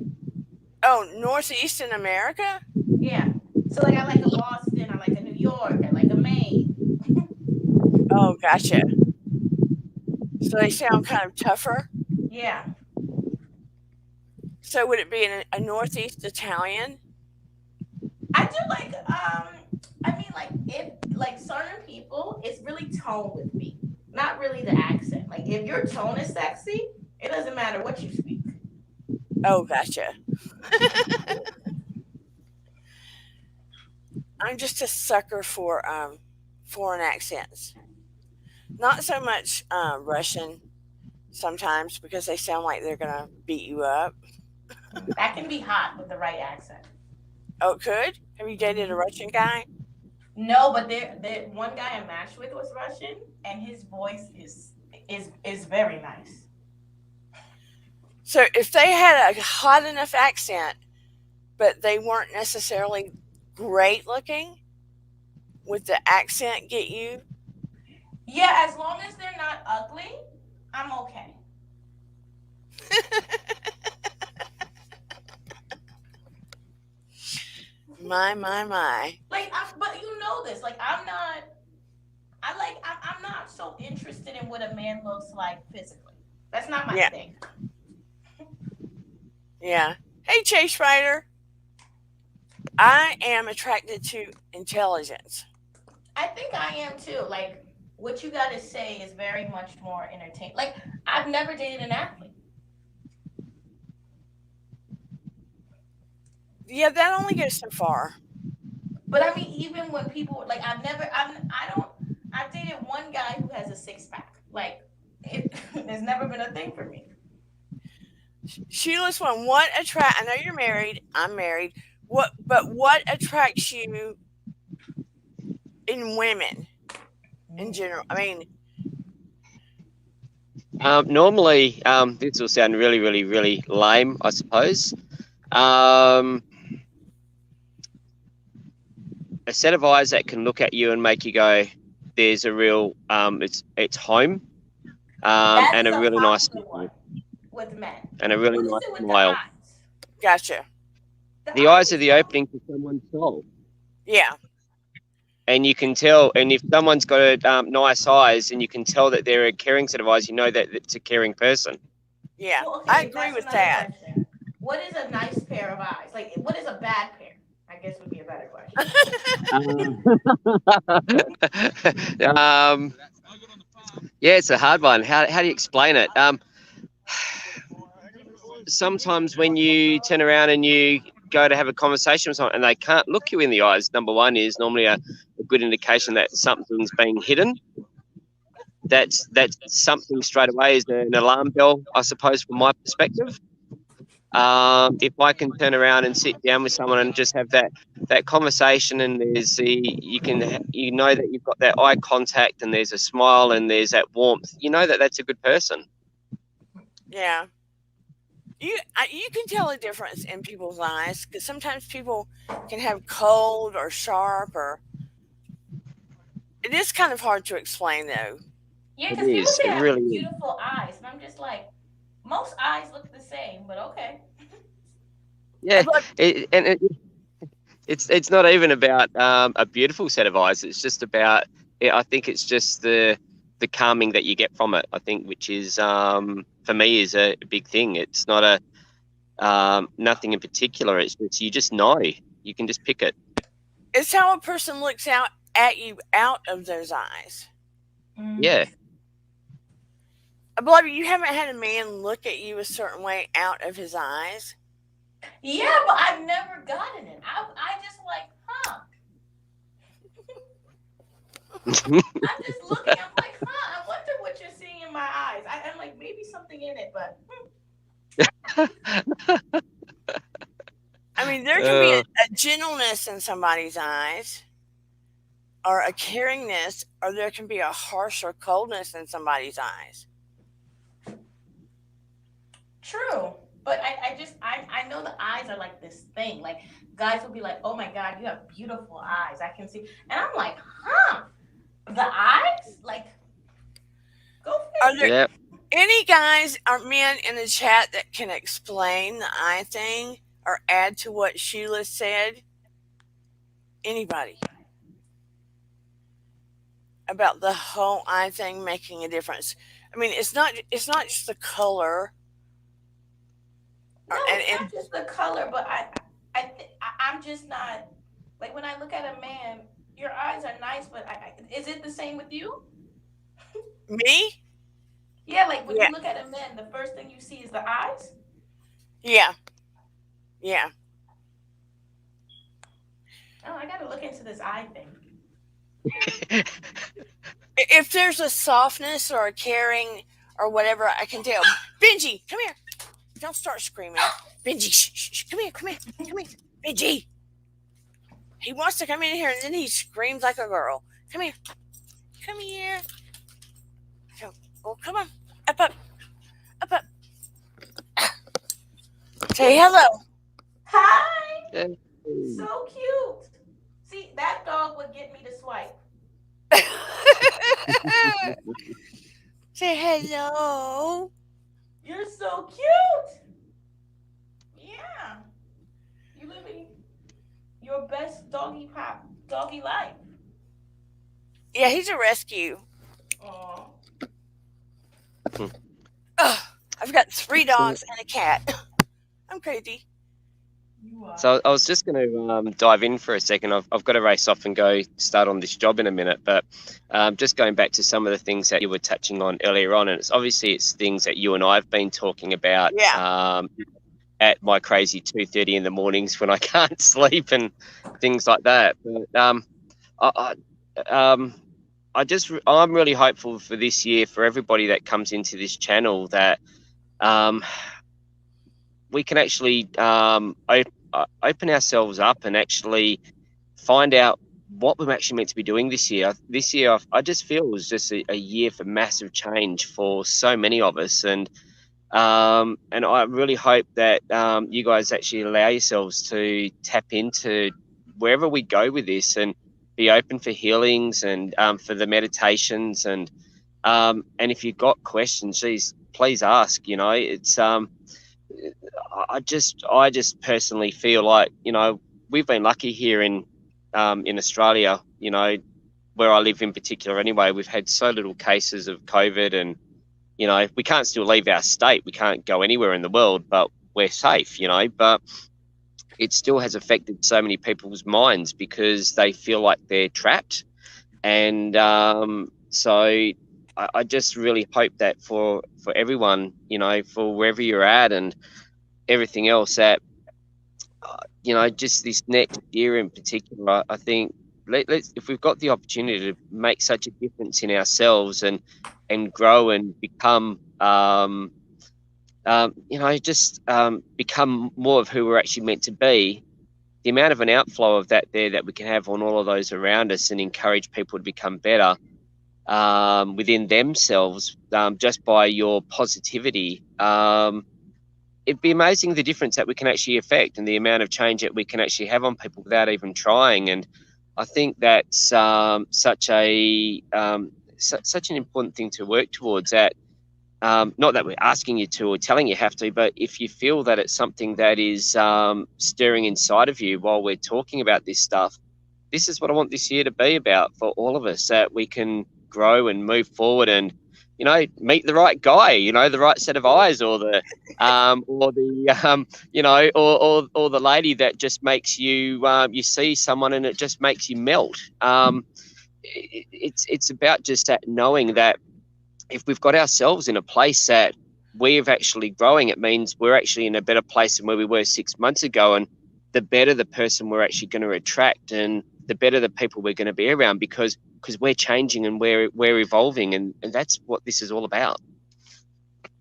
Oh, Northeastern America? Yeah. So like I like a Boston, I like a New York, I like a Maine. Oh, gotcha. So they sound kind of tougher. Yeah. So would it be a Northeast Italian? I do like I mean like if like certain people, it's really tone with me. Not really the accent. Like if your tone is sexy, it doesn't matter what you speak. Oh, gotcha. I'm just a sucker for foreign accents. Not so much Russian sometimes because they sound like they're gonna beat you up. That can be hot with the right accent. Oh, it could? Have you dated a Russian guy? No, but there one guy I matched with was Russian, and his voice is very nice. So if they had a hot enough accent, but they weren't necessarily great looking, would the accent get you? Yeah, as long as they're not ugly, I'm okay. My. Like, but you know this. Like, I'm not. I'm not so interested in what a man looks like physically. That's not my Yeah. thing. Yeah. Hey, Chase Rider. I am attracted to intelligence. I think I am too. Like, what you got to say is very much more entertaining. Like, I've never dated an athlete. Yeah, that only goes so far. But I mean, even when people like, I've dated one guy who has a six pack. Like, it's never been a thing for me. Sheila's one. I know you're married. I'm married. What attracts you in women in general? I mean, Normally, this will sound really, really, really lame, I suppose. A set of eyes that can look at you and make you go, "There's a real, it's home," and a really nice one with men, and a really what is nice it with smile. the eyes? gotcha. The eyes are the opening to someone's soul, Yeah. and you can tell. And if someone's got nice eyes, and you can tell that they're a caring set of eyes, you know that it's a caring person. Yeah. Well, okay, I agree that's with another that. question. What is a nice pair of eyes? Like, what is a bad pair? I guess would be a better question. Yeah, it's a hard one. How do you explain it? Sometimes when you turn around and you go to have a conversation with someone and they can't look you in the eyes, number one is normally a good indication that something's being hidden. That's something straight away is an alarm bell, I suppose, from my perspective. If I can turn around and sit down with someone and just have that conversation, and you know that you've got that eye contact and there's a smile and there's that warmth, you know that that's a good person. Yeah. You can tell a difference in people's eyes because sometimes people can have cold or sharp, or it is kind of hard to explain though. Yeah, because people say I have beautiful eyes, and I'm just like, most eyes look the same, but okay. Yeah, it's not even about a beautiful set of eyes. It's just about, I think it's just the calming that you get from it. I think, which is for me is a big thing. It's not nothing in particular. It's just you just know. You can just pick it. It's how a person looks out at you out of those eyes. Yeah. Beloved, you haven't had a man look at you a certain way out of his eyes. Yeah, but I've never gotten it. I just like, huh. I'm just looking. I'm like, huh. I wonder what you're seeing in my eyes. I'm like, maybe something in it, but. I mean, there can be a gentleness in somebody's eyes, or a caringness, or there can be a harsh or coldness in somebody's eyes. True. But I know the eyes are like this thing. Like, guys will be like, oh my God, you have beautiful eyes. I can see. And I'm like, huh. The eyes? Like, go for Are there any guys or men in the chat that can explain the eye thing or add to what Sheila said? Anybody? About the whole eye thing making a difference. I mean, it's not just the color. No, it's not just the color, but I'm just not, like, when I look at a man, your eyes are nice, but is it the same with you? Me? Yeah, like when you look at a man, the first thing you see is the eyes? Yeah. Yeah. Oh, I gotta look into this eye thing. If there's a softness or a caring or whatever, I can tell. Benji, come here. Don't start screaming. Benji, shh, come here. Benji. He wants to come in here and then he screams like a girl. Come here. Oh, come on. Up. Say hello. Hi. Yeah. So cute. See, that dog would get me to swipe. Say hello. You're so cute. Yeah. You living your best doggy life. Yeah, he's a rescue. Aww. I've got 3 dogs and a cat. I'm crazy. So I was just going to dive in for a second. I've got to race off and go start on this job in a minute, but just going back to some of the things that you were touching on earlier on, and it's things that you and I have been talking about at my crazy 2:30 in the mornings when I can't sleep and things like that. But I'm really hopeful for this year for everybody that comes into this channel that we can actually open ourselves up and actually find out what we're actually meant to be doing this year. This year, I just feel it was just a year for massive change for so many of us, and I really hope that you guys actually allow yourselves to tap into wherever we go with this and be open for healings and for the meditations and if you've got questions, please ask. You know, it's I just personally feel like, you know, we've been lucky here in Australia, you know, where I live in particular anyway. We've had so little cases of COVID, and, you know, we can't still leave our state. We can't go anywhere in the world, but we're safe, you know. But it still has affected so many people's minds because they feel like they're trapped. And so I just really hope that for everyone, you know, for wherever you're at and everything else, that you know, just this next year in particular, I think let's if we've got the opportunity to make such a difference in ourselves and grow and become you know, just become more of who we're actually meant to be, the amount of an outflow of that there that we can have on all of those around us and encourage people to become better within themselves just by your positivity. It'd be amazing the difference that we can actually affect and the amount of change that we can actually have on people without even trying. And I think that's such an important thing to work towards. That not that we're asking you to or telling you have to, but if you feel that it's something that is stirring inside of you while we're talking about this stuff, this is what I want this year to be about for all of us, that we can grow and move forward and, you know, meet the right guy, you know, the right set of eyes, or the you know, or the lady that just makes you you see someone and it just makes you melt. it's about just that knowing that if we've got ourselves in a place that we're actually growing, it means we're actually in a better place than where we were 6 months ago. And the better the person we're actually going to attract, and the better the people we're going to be around, because we're changing and we're evolving, and that's what this is all about.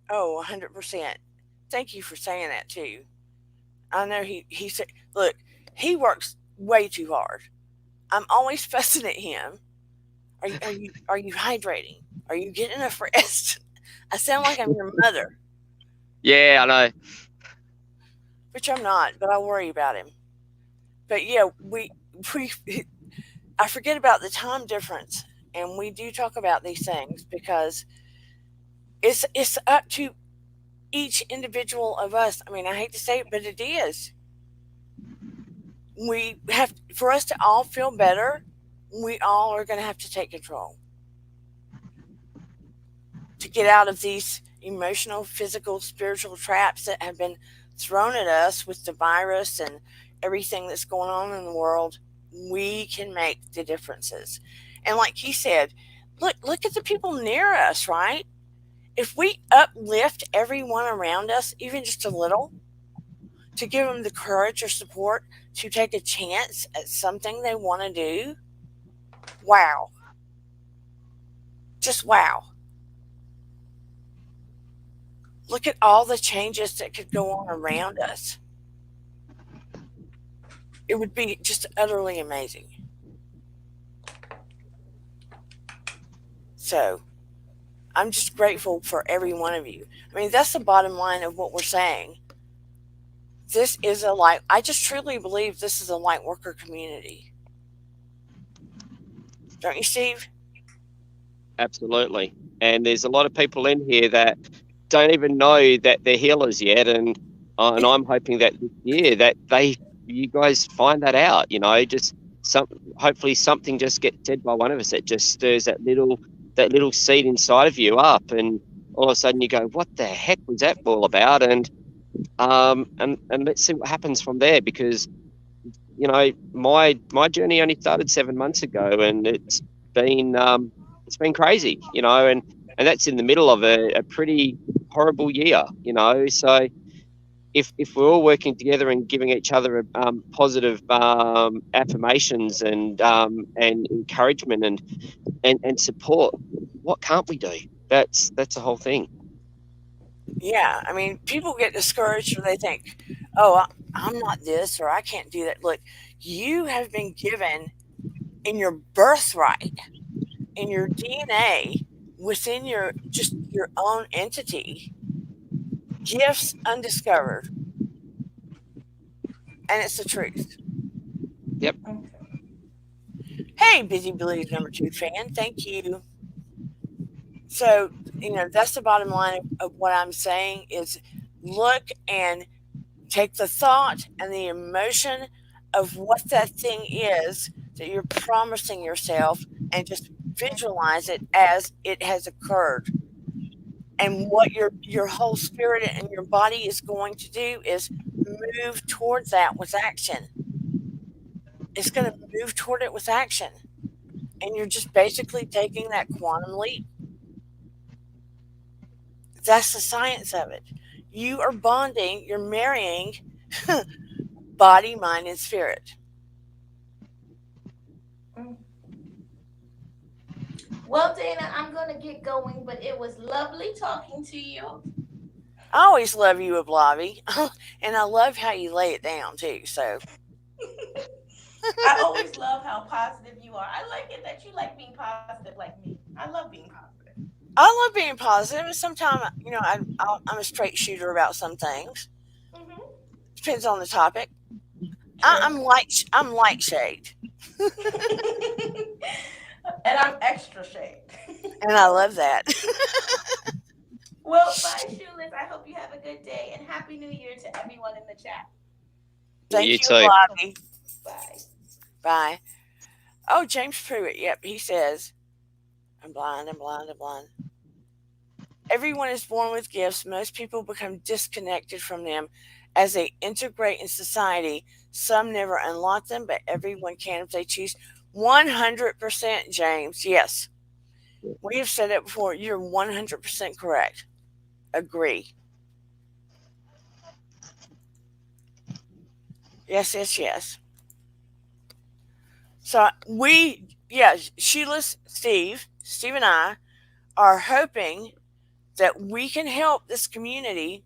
Oh, 100%. Thank you for saying that too. I know he said, look, he works way too hard. I'm always fussing at him. Are you hydrating? Are you getting enough rest? I sound like I'm your mother, Yeah, I know. which I'm not, but I worry about him. But yeah, we I forget about the time difference, and we do talk about these things because it's up to each individual of us. I mean, I hate to say it, but it is. We have, for us to all feel better, we all are going to have to take control to get out of these emotional, physical, spiritual traps that have been thrown at us with the virus and everything that's going on in the world. We can make the differences. And like he said, look at the people near us, right? If we uplift everyone around us, even just a little, to give them the courage or support to take a chance at something they want to do, wow. Just wow. Look at all the changes that could go on around us. It would be just utterly amazing. So I'm just grateful for every one of you. I mean, that's the bottom line of what we're saying. This is a light. I just truly believe this is a light worker community. Don't you, Steve? Absolutely. And there's a lot of people in here that don't even know that they're healers yet, and I'm hoping that this year that you guys find that out. Just hopefully something just gets said by one of us that just stirs that little seed inside of you up, and all of a sudden you go, "What the heck was that all about?" And let's see what happens from there, because my journey only started 7 months ago, and it's been crazy, and that's in the middle of a pretty horrible year, so if we're all working together and giving each other positive affirmations and encouragement and support, what can't we do? That's the whole thing. Yeah, I mean, people get discouraged when they think, oh, I'm not this or I can't do that. Look, you have been given in your birthright, in your DNA, within your own entity, gifts undiscovered. And it's the truth. Yep. Hey, Busy Billy's number 2 fan, thank you. So, that's the bottom line of what I'm saying is look and take the thought and the emotion of what that thing is that you're promising yourself and just visualize it as it has occurred. And what your whole spirit and your body is going to do is move towards that with action. It's going to move toward it with action. And you're just basically taking that quantum leap. That's the science of it. You are bonding, you're marrying body, mind, and spirit. Well, Dana, I'm going to get going, but it was lovely talking to you. I always love you, Ablavi. And I love how you lay it down, too. So I always love how positive you are. I like it that you like being positive like me. I love being positive. I love being positive. And sometimes, I'm a straight shooter about some things. Mm-hmm. Depends on the topic. I'm light shade. And I'm extra shade. And I love that. Well, bye, Shoeless. I hope you have a good day, and Happy New Year to everyone in the chat. Thank you, too. Ablavi. Bye. Bye. Oh, James Pruitt. Yep, he says, I'm blind. Everyone is born with gifts. Most people become disconnected from them as they integrate in society. Some never unlock them, but everyone can if they choose. 100%, James. Yes. We have said it before. You're 100% correct. Agree. Yes, yes, yes. So Sheila, Steve and I are hoping that we can help this community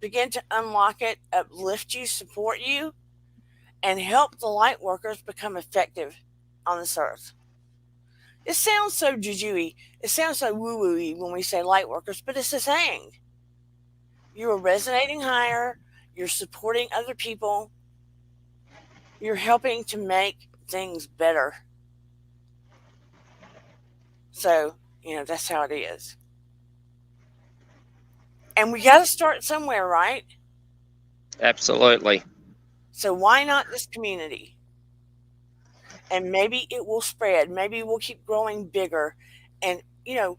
begin to unlock it, uplift you, support you, and help the light workers become effective on this earth. It sounds so juju-y. It sounds so woo-woo-y when we say light workers, but it's the thing. You are resonating higher. You're supporting other people. You're helping to make things better. So, that's how it is. And we got to start somewhere, right? Absolutely. So why not this community? And maybe it will spread. Maybe we'll keep growing bigger. And,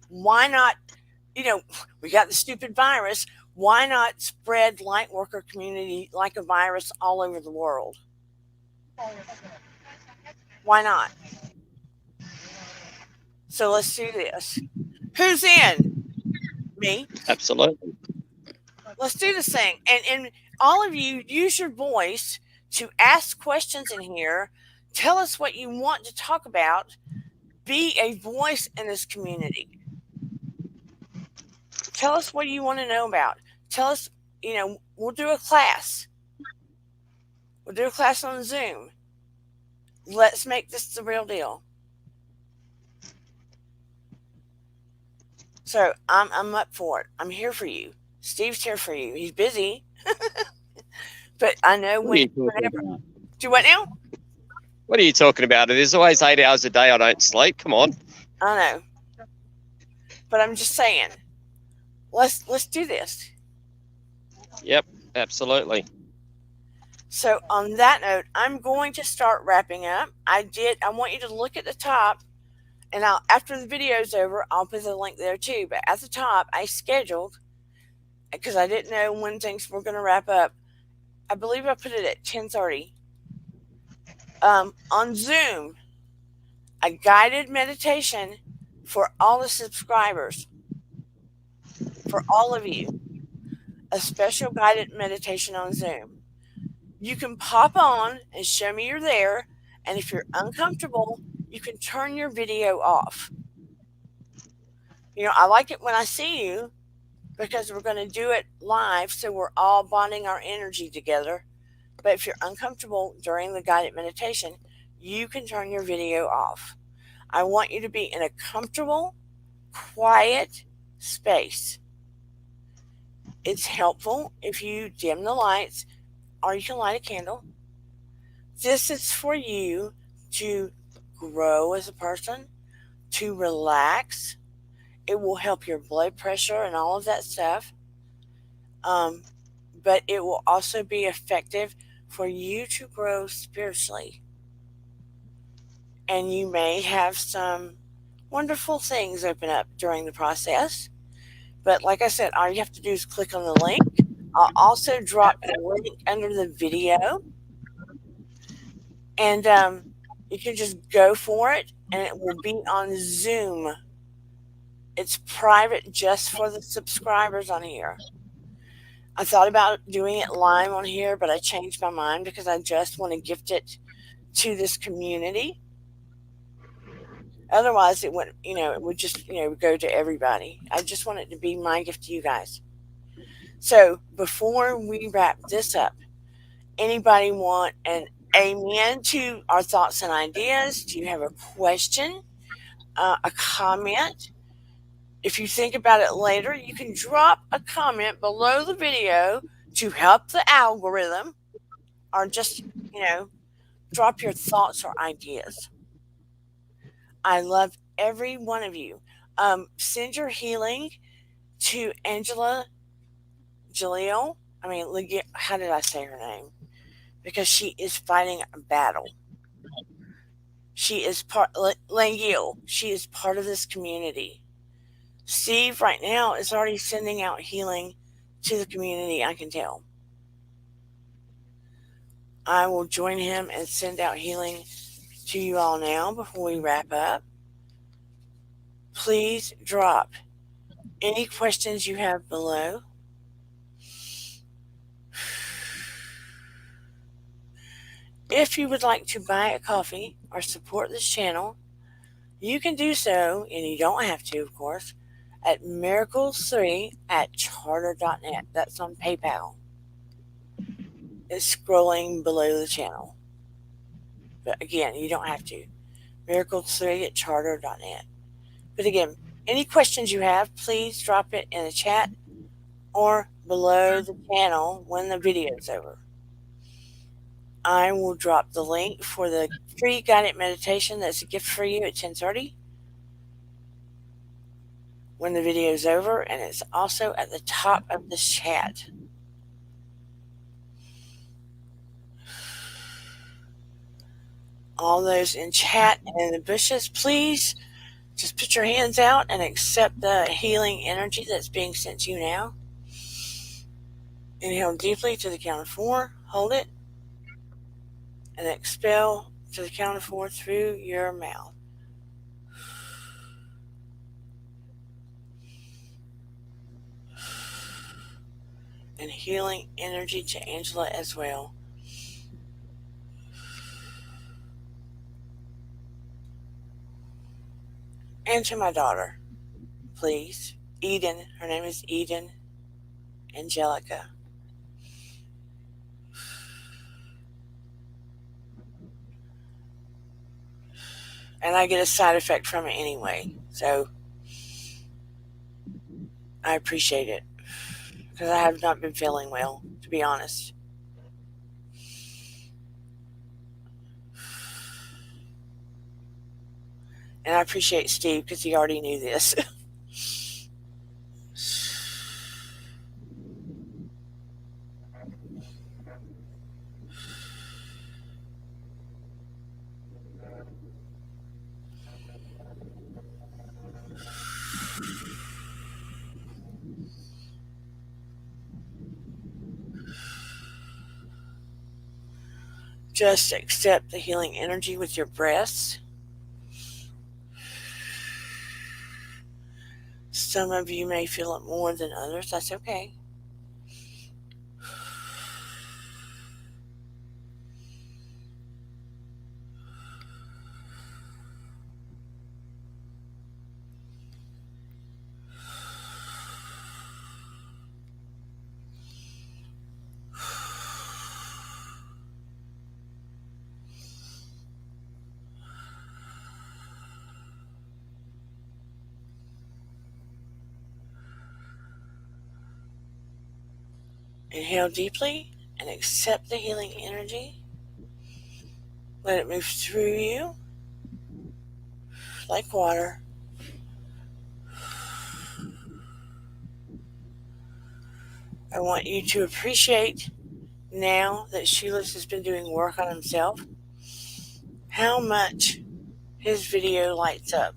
why not? We got the stupid virus. Why not spread light worker community like a virus all over the world? Why not? So let's do this. Who's in? Me. Absolutely. Let's do this thing. And all of you, use your voice to ask questions in here. Tell us what you want to talk about. Be a voice in this community. Tell us what you want to know about. Tell us, we'll do a class. We'll do a class on Zoom. Let's make this the real deal. So I'm up for it. I'm here for you. Steve's here for you. He's busy. But I know whenever. Do what now? What are you talking about? There's always 8 hours a day I don't sleep. Come on. I know. But I'm just saying. Let's do this. Yep, absolutely. So on that note, I'm going to start wrapping up. I want you to look at the top, and after the video's over, I'll put the link there too. But at the top, I scheduled, because I didn't know when things were going to wrap up. I believe I put it at 10:30. On Zoom, a guided meditation for all the subscribers, for all of you, a special guided meditation on Zoom. You can pop on and show me you're there, and if you're uncomfortable, you can turn your video off. I like it when I see you, because we're going to do it live, so we're all bonding our energy together. But if you're uncomfortable during the guided meditation, you can turn your video off. I want you to be in a comfortable, quiet space. It's helpful if you dim the lights, or you can light a candle. This is for you to grow as a person, to relax. It will help your blood pressure and all of that stuff. But it will also be effective for you to grow spiritually. And you may have some wonderful things open up during the process. But like I said, all you have to do is click on the link. I'll also drop the link under the video. And you can just go for it, and it will be on Zoom. It's private just for the subscribers on here. I thought about doing it live on here, but I changed my mind because I just want to gift it to this community. Otherwise, it would just, go to everybody. I just want it to be my gift to you guys. So before we wrap this up, anybody want an amen to our thoughts and ideas? Do you have a question, a comment? If you think about it later, you can drop a comment below the video to help the algorithm, or just, drop your thoughts or ideas. I love every one of you. Send your healing to Angela Jaleel. How did I say her name? Because she is fighting a battle. She is Langil. She is part of this community. Steve right now is already sending out healing to the community, I can tell. I will join him and send out healing to you all now before we wrap up. Please drop any questions you have below. If you would like to buy a coffee or support this channel, you can do so, and you don't have to, of course, at miracles3@charter.net. That's on PayPal. It's scrolling below the channel. But again, you don't have to. Miracles3@charter.net. But again, any questions you have, please drop it in the chat or below the channel when the video is over. I will drop the link for the free guided meditation that's a gift for you at 10:30 when the video is over, and it's also at the top of this chat. All those in chat and in the bushes, please just put your hands out and accept the healing energy that's being sent to you now. Inhale deeply to the count of 4, hold it, and expel to the count of 4 through your mouth. And healing energy to Angela as well. And to my daughter, please. Eden, her name is Eden Angelica. And I get a side effect from it anyway, so I appreciate it, because I have not been feeling well, to be honest. And I appreciate Steve, because he already knew this. Just accept the healing energy with your breaths. Some of you may feel it more than others. That's okay. Inhale deeply and accept the healing energy. Let it move through you like water. I want you to appreciate, now that Sheila has been doing work on himself, how much his video lights up.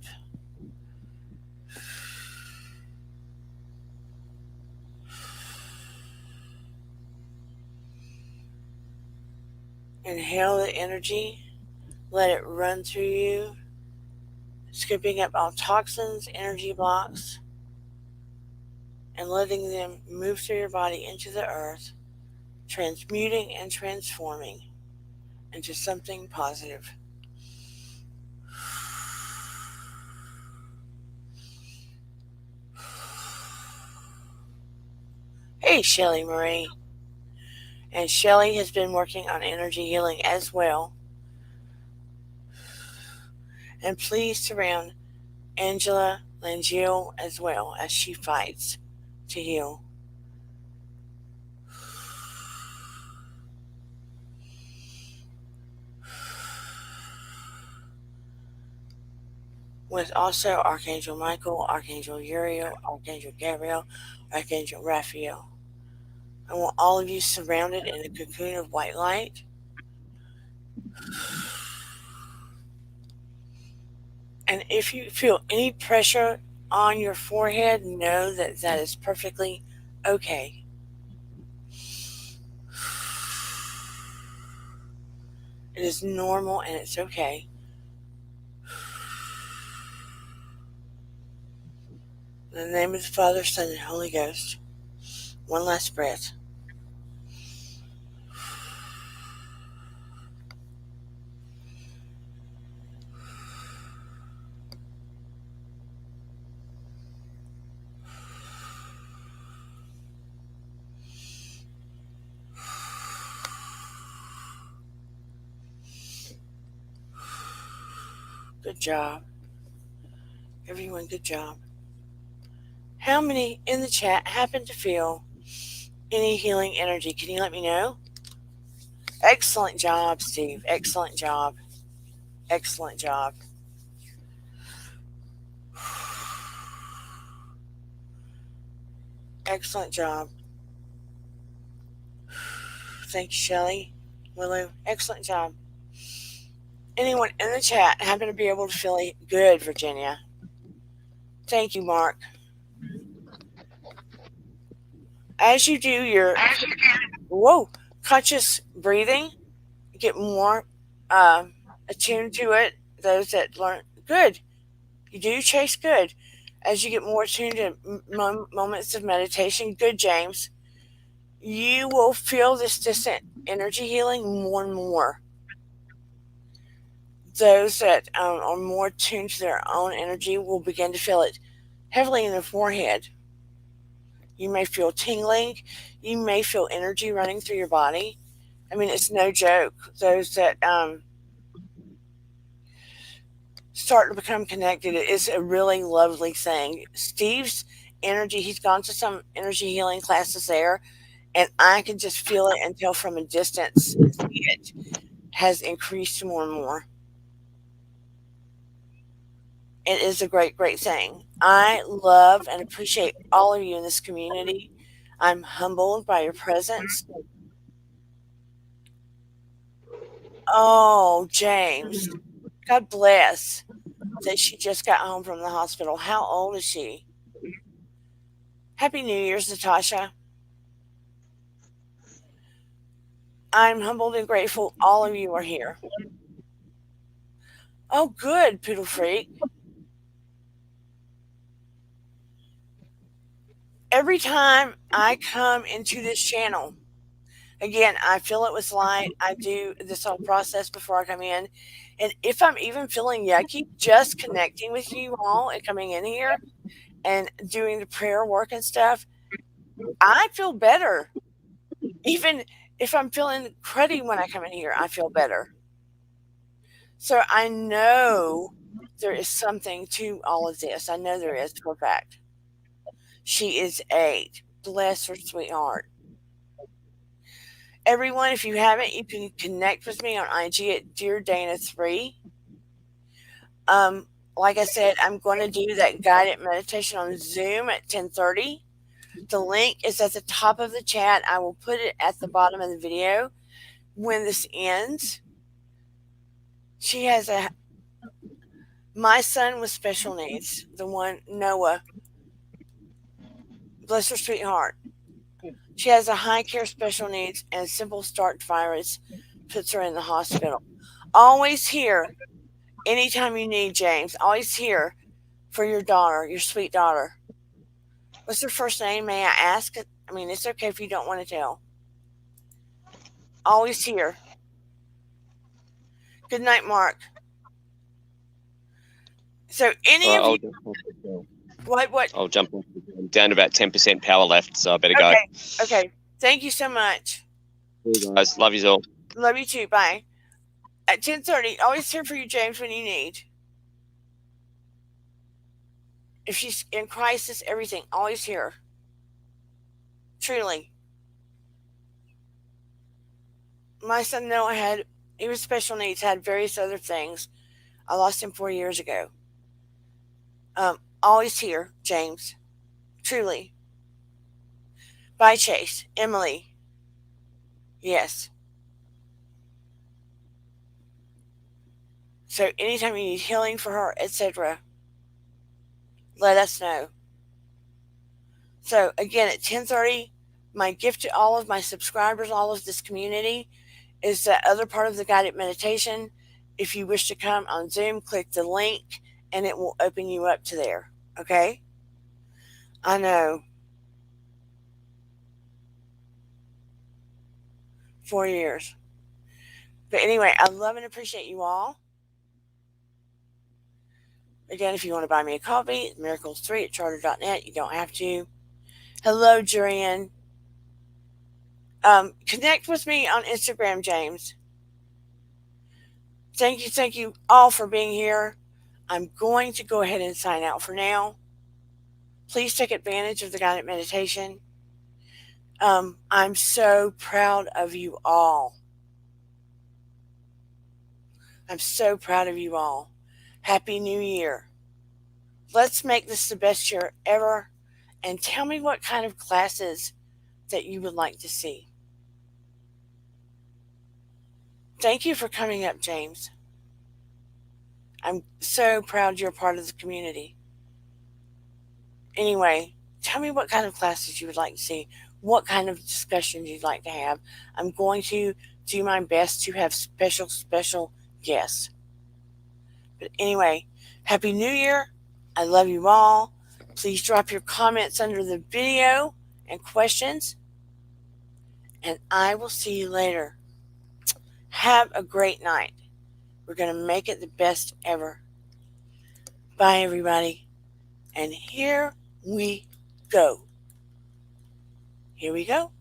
Inhale the energy, let it run through you, scooping up all toxins, energy blocks, and letting them move through your body into the earth, transmuting and transforming into something positive. Hey, Shelly Marie. And Shelly has been working on energy healing as well. And please surround Angela Langill as well as she fights to heal. With also Archangel Michael, Archangel Uriel, Archangel Gabriel, Archangel Raphael. I want all of you surrounded in a cocoon of white light. And if you feel any pressure on your forehead, know that that is perfectly okay. It is normal and it's okay. In the name of the Father, Son, and Holy Ghost. One last breath. Good job. Everyone, good job. How many in the chat happen to feel any healing energy? Can you let me know? Excellent job, Steve. Excellent job. Excellent job. Excellent job. Thank you, Shelley. Willow. Excellent job. Anyone in the chat happen to be able to feel good, Virginia? Thank you, Mark. As you do your conscious breathing, get more attuned to it. Those that learn, good. You do, Chase, good. As you get more attuned to moments of meditation, good, James, you will feel this distant energy healing more and more. Those that are more attuned to their own energy will begin to feel it heavily in their forehead. You may feel tingling. You may feel energy running through your body. I mean, it's no joke. Those that start to become connected, it's a really lovely thing. Steve's energy, he's gone to some energy healing classes there, and I can just feel it and tell from a distance it has increased more and more. It is a great, great thing. I love and appreciate all of you in this community. I'm humbled by your presence. Oh, James, God bless that she just got home from the hospital. How old is she? Happy New Year's, Natasha. I'm humbled and grateful all of you are here. Oh, good, Poodle Freak. Every time I come into this channel, again, I fill it with light. I do this whole process before I come in. And if I'm even feeling yucky, just connecting with you all and coming in here and doing the prayer work and stuff, I feel better. Even if I'm feeling cruddy when I come in here, I feel better. So I know there is something to all of this. I know there is for a fact. She is 8. Bless her sweetheart. Everyone, if you haven't, you can connect with me on IG at Dear Dana 3. Like I said, I'm going to do that guided meditation on Zoom at 10:30. The link is at the top of the chat. I will put it at the bottom of the video when this ends. She has my son with special needs, the one, Noah. Bless her sweetheart. She has a high care special needs and simple start virus puts her in the hospital. Always here, anytime you need, James. Always here for your daughter, your sweet daughter. What's her first name, may I ask? I mean, it's okay if you don't want to tell. Always here. Good night, Mark. So any of you... What? I'll jump in. Down to about 10% power left, so I better go. Okay. Thank you so much. See you guys. Love you all. Love you too. Bye. At 10:30, always here for you, James, when you need. If she's in crisis, everything, always here. Truly. My son Noah he was special needs, had various other things. I lost him 4 years ago. Always here, James. Truly. Bye, Chase. Emily. Yes. So anytime you need healing for her, etc., let us know. So again, at 10:30, my gift to all of my subscribers, all of this community, is the other part of the guided meditation. If you wish to come on Zoom, click the link and it will open you up to there. Okay? I know. 4 years. But anyway, I love and appreciate you all. Again, if you want to buy me a coffee, miracles3 at charter.net. You don't have to. Hello, Jurian. Connect with me on Instagram, James. Thank you all for being here. I'm going to go ahead and sign out for now. Please take advantage of the guided meditation. I'm so proud of you all. I'm so proud of you all. Happy New Year. Let's make this the best year ever. And tell me what kind of classes that you would like to see. Thank you for coming up, James. I'm so proud you're part of the community. Anyway, tell me what kind of classes you would like to see, what kind of discussions you'd like to have. I'm going to do my best to have special guests. But anyway, Happy New Year. I love you all. Please drop your comments under the video and questions. And I will see you later. Have a great night. We're going to make it the best ever. Bye, everybody. And here we go. Here we go.